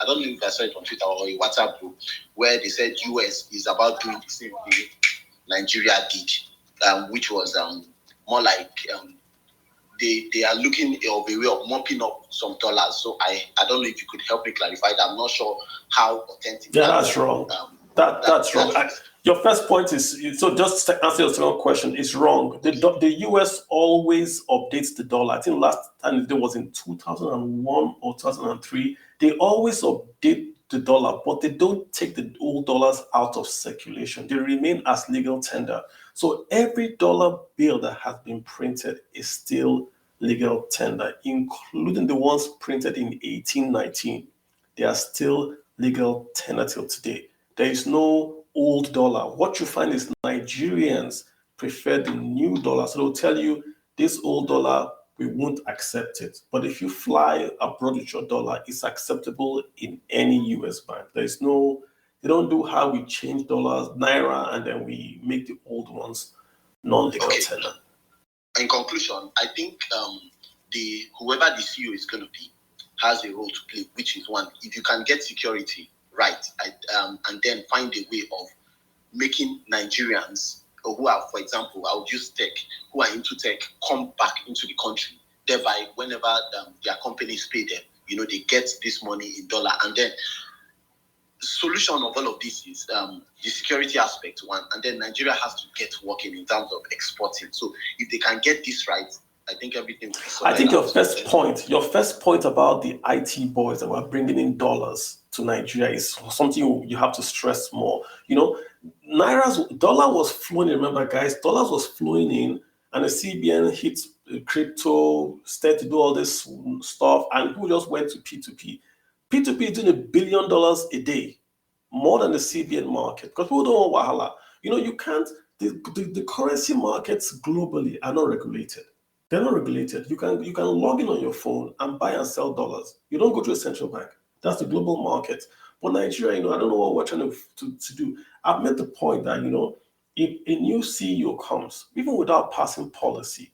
I don't know if I saw it on Twitter or a WhatsApp group, where they said US is about doing the same thing Nigeria did, which was more like they are looking of a way of mopping up some dollars. So I don't know if you could help me clarify that. I'm not sure how authentic. Yeah, that's wrong. That's wrong. Your first point is, so just to answer your second question, it's wrong. The US always updates the dollar. I think last time it was in 2001 or 2003. They always update the dollar, but they don't take the old dollars out of circulation. They remain as legal tender. So every dollar bill that has been printed is still legal tender, including the ones printed in 1819. They are still legal tender till today. There is no old dollar. What you find is Nigerians prefer the new dollar. So they'll tell you, this old dollar, we won't accept it. But if you fly abroad with your dollar, it's acceptable in any US bank. They don't do how we change dollars, naira, and then we make the old ones non-legal tender. In conclusion, I think whoever the CEO is going to be has a role to play, which is one, if you can get security right, and then find a way of making Nigerians who are, for example, I would use tech, who are into tech, come back into the country. Thereby, whenever their companies pay them, they get this money in dollar. And then the solution of all of this is the security aspect one, and then Nigeria has to get working in terms of exporting. So if they can get this right, I think everything will be sorted. I think your first point about the IT boys that were bringing in dollars to Nigeria is something you have to stress more. Dollar was flowing in, remember guys, dollars was flowing in, and the CBN hit crypto, started to do all this stuff, and people just went to P2P. P2P is doing $1 billion a day, more than the CBN market, because people don't want wahala. You can't, the currency markets globally are not regulated. They're not regulated. You can log in on your phone and buy and sell dollars. You don't go to a central bank. That's the global market. But Nigeria, I don't know what we're trying to do. I've made the point that, if a new CEO comes, even without passing policy,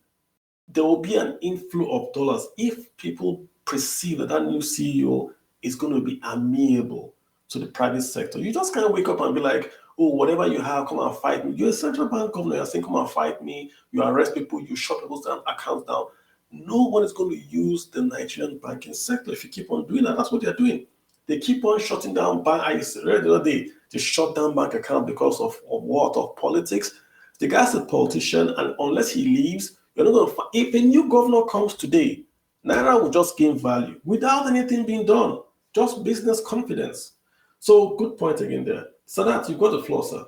there will be an inflow of dollars if people perceive that new CEO is going to be amenable to the private sector. You just can't wake up and be like, oh, whatever you have, come and fight me. You're a central bank governor, you're saying, come and fight me. You arrest people, you shut people's accounts down. No one is going to use the Nigerian banking sector if you keep on doing that. That's what they're doing. They keep on shutting down bank. I read the other day, they shut down bank account because of what? Of politics. The guy's a politician, and unless he leaves, you're not going to find. If a new governor comes today, Naira will just gain value without anything being done. Just business confidence. So good point again there. Sadat, you've got the floor, sir.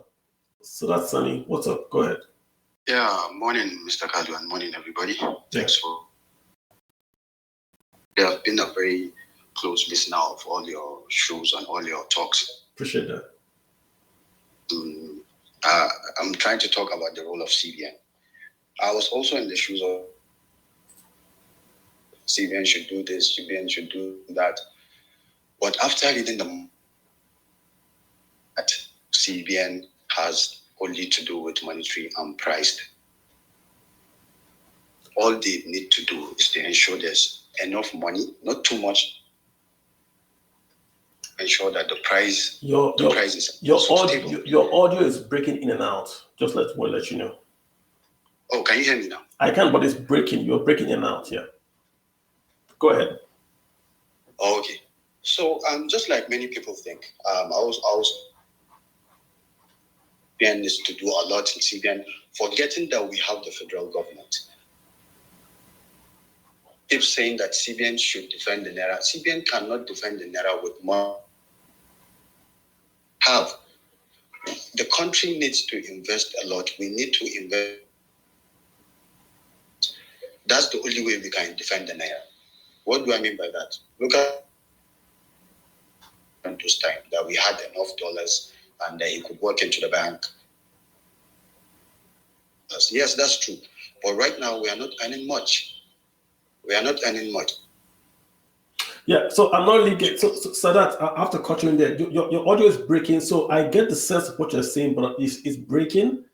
Sadat Sani, what's up? Go ahead. Yeah, morning, Mr. Kalu, and morning, everybody. Thanks for. They have been a very close listener of all your shows and all your talks. Appreciate that. I'm trying to talk about the role of CBN. I was also in the shoes of CBN should do this, CBN should do that. But after reading that CBN has only to do with monetary and priced. All they need to do is to ensure there's enough money, not too much. Ensure that the price is stable. Your audio is breaking in and out. Just let you know. Oh, can you hear me now? I can, but it's breaking. You're breaking in and out. Yeah. Go ahead. Okay. So just like many people think, I was CBN needs to do a lot in CBN, forgetting that we have the federal government. Keep saying that CBN should defend the Naira. CBN cannot defend the Naira with more. The country needs to invest a lot. We need to invest. That's the only way we can defend the Naira. What do I mean by that? Look at those times that we had enough dollars and that he could walk into the bank. Yes, that's true. But right now, we are not earning much. Yeah, so I'm not really getting, so that I have to cut you in there. Your audio is breaking, so I get the sense of what you're saying, but it's breaking.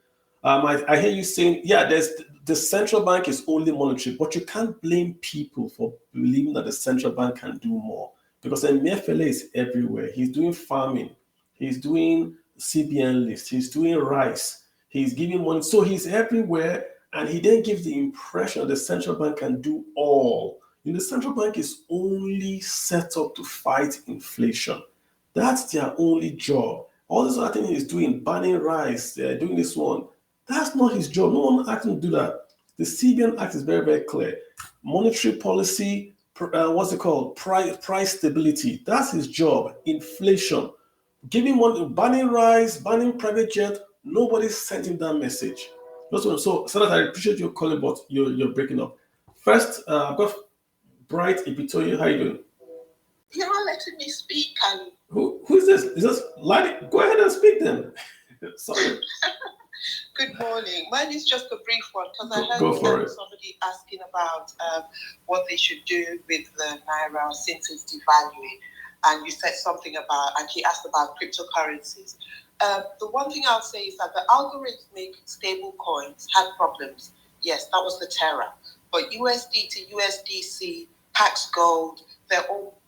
I hear you saying, yeah, the central bank is only monetary, but you can't blame people for believing that the central bank can do more, because Emefiele is everywhere. He's doing farming, he's doing CBN list, he's doing rice, he's giving money, so he's everywhere, and he then gives the impression that the central bank can do all. The central bank is only set up to fight inflation. That's their only job. All this other thing he's doing, banning rice, doing this one, that's not his job. No one asked him to do that. The CBN Act is very, very clear. Monetary policy, price stability. That's his job. Inflation. Giving money, banning rice, banning private jet. Nobody sent him that message. So that I appreciate your calling, but you're breaking up. First, I've got Bright Epitoye. How you doing? You're not letting me speak. And who is this? Is this Ladi? Go ahead and speak then. Sorry. Good morning. Mine is just a brief one because I heard somebody asking about what they should do with the Naira since it's devaluing. And you said something about, and he asked about cryptocurrencies. The one thing I'll say is that the algorithmic stable coins had problems. Yes, that was the terror. But USDT, USDC, Pax Gold, they're all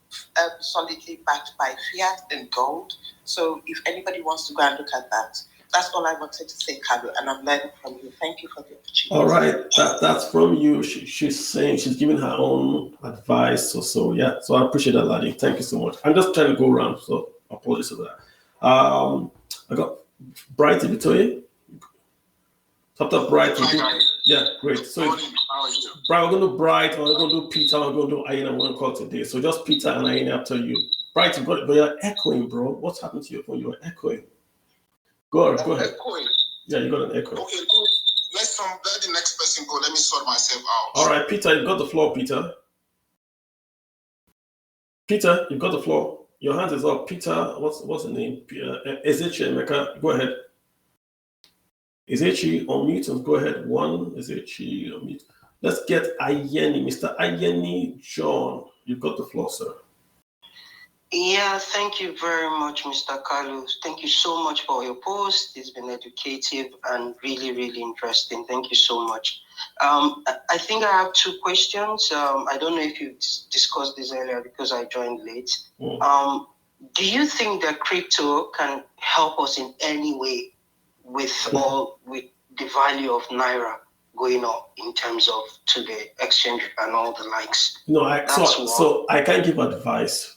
solidly backed by fiat and gold. So if anybody wants to go and look at that. That's all I wanted to say, Carlo, and I'm learning from you. Thank you for the opportunity. All right, that's from you. She's saying she's giving her own advice. So yeah, so I appreciate that, Ladi. Thank you so much. I'm just trying to go around, so apologies for that. I got Bright Victoria. After Bright, yeah, great. So Bright, we're going to do Bright, we're going to do Peter, we're going to do Aina. I'm going to call today. So just Peter and Aina after you. Bright, you got it, but you're echoing, bro. What's happened to your phone? You're echoing. Go ahead. Echoing. Yeah, you got an echo. Okay, cool. Let the next person go. Let me sort myself out. All right, Peter, you've got the floor, Peter. Peter, you've got the floor. Your hand is up. Peter, what's the name? Ezechi Emeka, go ahead. Ezechi, unmute. Go ahead. One, Ezechi, unmute. Let's get Ayeni. Mr. Ayeni John, you've got the floor, sir. Yeah, thank you very much, Mr. Carlos. Thank you so much for your post. It's been educative and really, really interesting. Thank you so much. I think I have two questions. I don't know if you discussed this earlier because I joined late. Do you think that crypto can help us in any way with the value of Naira going up in terms of to the exchange and all the likes? No, so I can't give advice.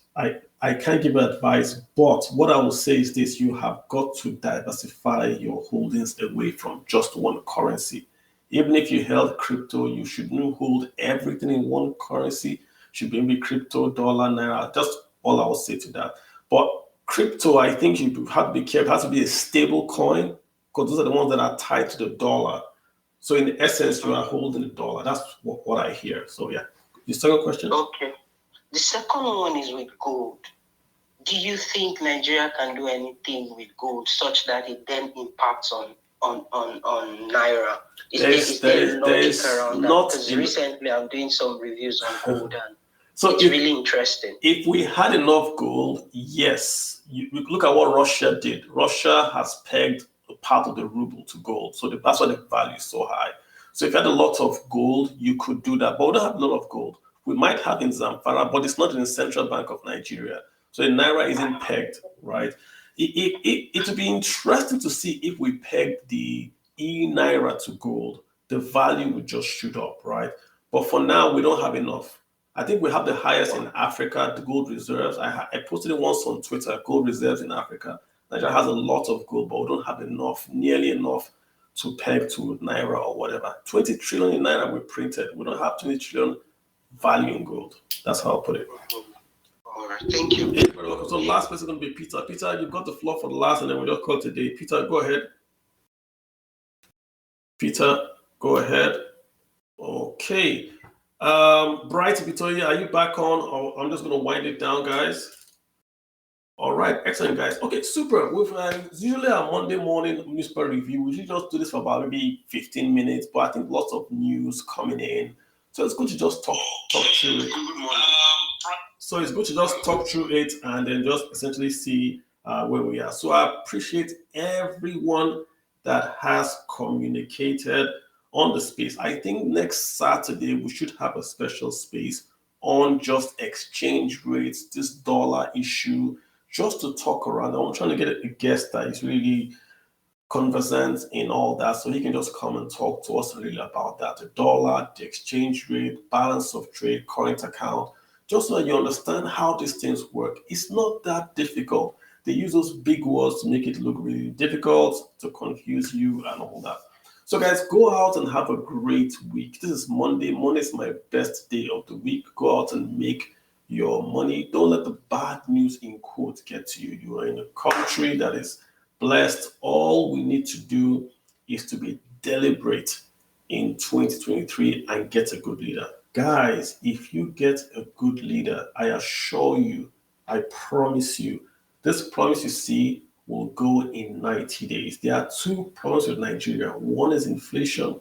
I can't give advice, but what I will say is this: you have got to diversify your holdings away from just one currency. Even if you held crypto, you shouldn't hold everything in one currency. Should be crypto, dollar, Naira. Just all I will say to that. But crypto, I think you have to be careful. It has to be a stable coin because those are the ones that are tied to the dollar. So in essence, you are holding the dollar. That's what I hear. So yeah. The second question? Okay. The second one is with gold. Do you think Nigeria can do anything with gold such that it then impacts on Naira? Is there logic around that? Because recently I'm doing some reviews on gold and it's really interesting. If we had enough gold, yes. You look at what Russia did. Russia has pegged a part of the ruble to gold. So that's why the value is so high. So if you had a lot of gold, you could do that. But we don't have a lot of gold. We might have in Zamfara, but it's not in the Central Bank of Nigeria. So the Naira isn't pegged, right? It would be interesting to see if we pegged the e-Naira to gold, the value would just shoot up, right? But for now, we don't have enough. I think we have the highest in Africa, the gold reserves. I posted it once on Twitter, gold reserves in Africa. Nigeria has a lot of gold, but we don't have enough, nearly enough to peg to Naira or whatever. 20 trillion in Naira we printed. We don't have 20 trillion value in gold. That's how I'll put it. All right, thank you. So last person is going to be Peter. Peter, you've got the floor for the last, and then we'll just call today. Peter, go ahead. Peter, go ahead. Okay. Bright Victoria, are you back on? Or I'm just going to wind it down, guys. All right, excellent, guys. Okay, super. We've usually our Monday morning newspaper review. We usually just do this for about maybe 15 minutes, but I think lots of news coming in. So it's good to just talk through it. Good morning. So it's good to just talk through it and then just essentially see where we are. So I appreciate everyone that has communicated on the space. I think next Saturday we should have a special space on just exchange rates, this dollar issue, just to talk around. I'm trying to get a guest that is really conversant in all that, so he can just come and talk to us really about that. The dollar, the exchange rate, balance of trade, current account, just so that you understand how these things work. It's not that difficult. They use those big words to make it look really difficult, to confuse you and all that. So guys, go out and have a great week. This is Monday. Monday is my best day of the week. Go out and make your money. Don't let the bad news in quotes get to you. You are in a country that is blessed. All we need to do is to be deliberate in 2023 and get a good leader. Guys, if you get a good leader, I assure you, I promise you, this promise you see will go in 90 days. There are two problems with Nigeria. One is inflation.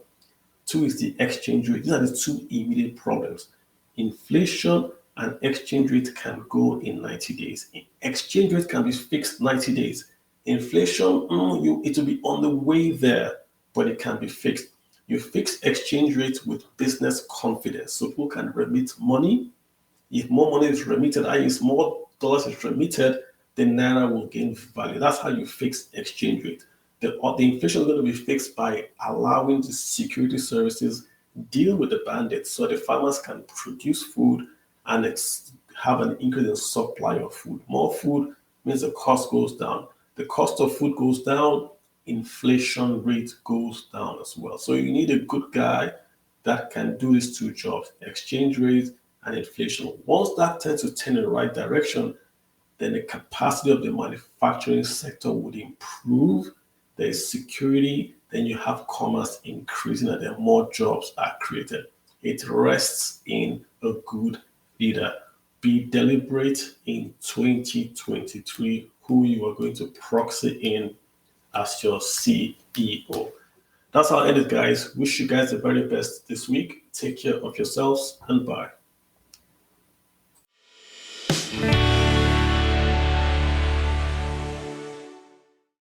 Two is the exchange rate. These are the two immediate problems. Inflation and exchange rate can go in 90 days. Exchange rate can be fixed 90 days. Inflation, it will be on the way there, but it can be fixed. You fix exchange rates with business confidence, so people can remit money. If more money is remitted, i.e. more dollars is remitted, the Naira will gain value. That's how you fix exchange rate. the inflation is going to be fixed by allowing the security services deal with the bandits so the farmers can produce food and have an increase in supply of food. More food means the cost goes down. The cost of food goes down, inflation rate goes down as well. So you need a good guy that can do these two jobs, exchange rate and inflation. Once that tends to turn in the right direction, then the capacity of the manufacturing sector would improve. There is security, then you have commerce increasing and then more jobs are created. It rests in a good leader. Be deliberate in 2023 who you are going to proxy in as your CEO. That's how I end it, guys. Wish you guys the very best this week. Take care of yourselves and bye.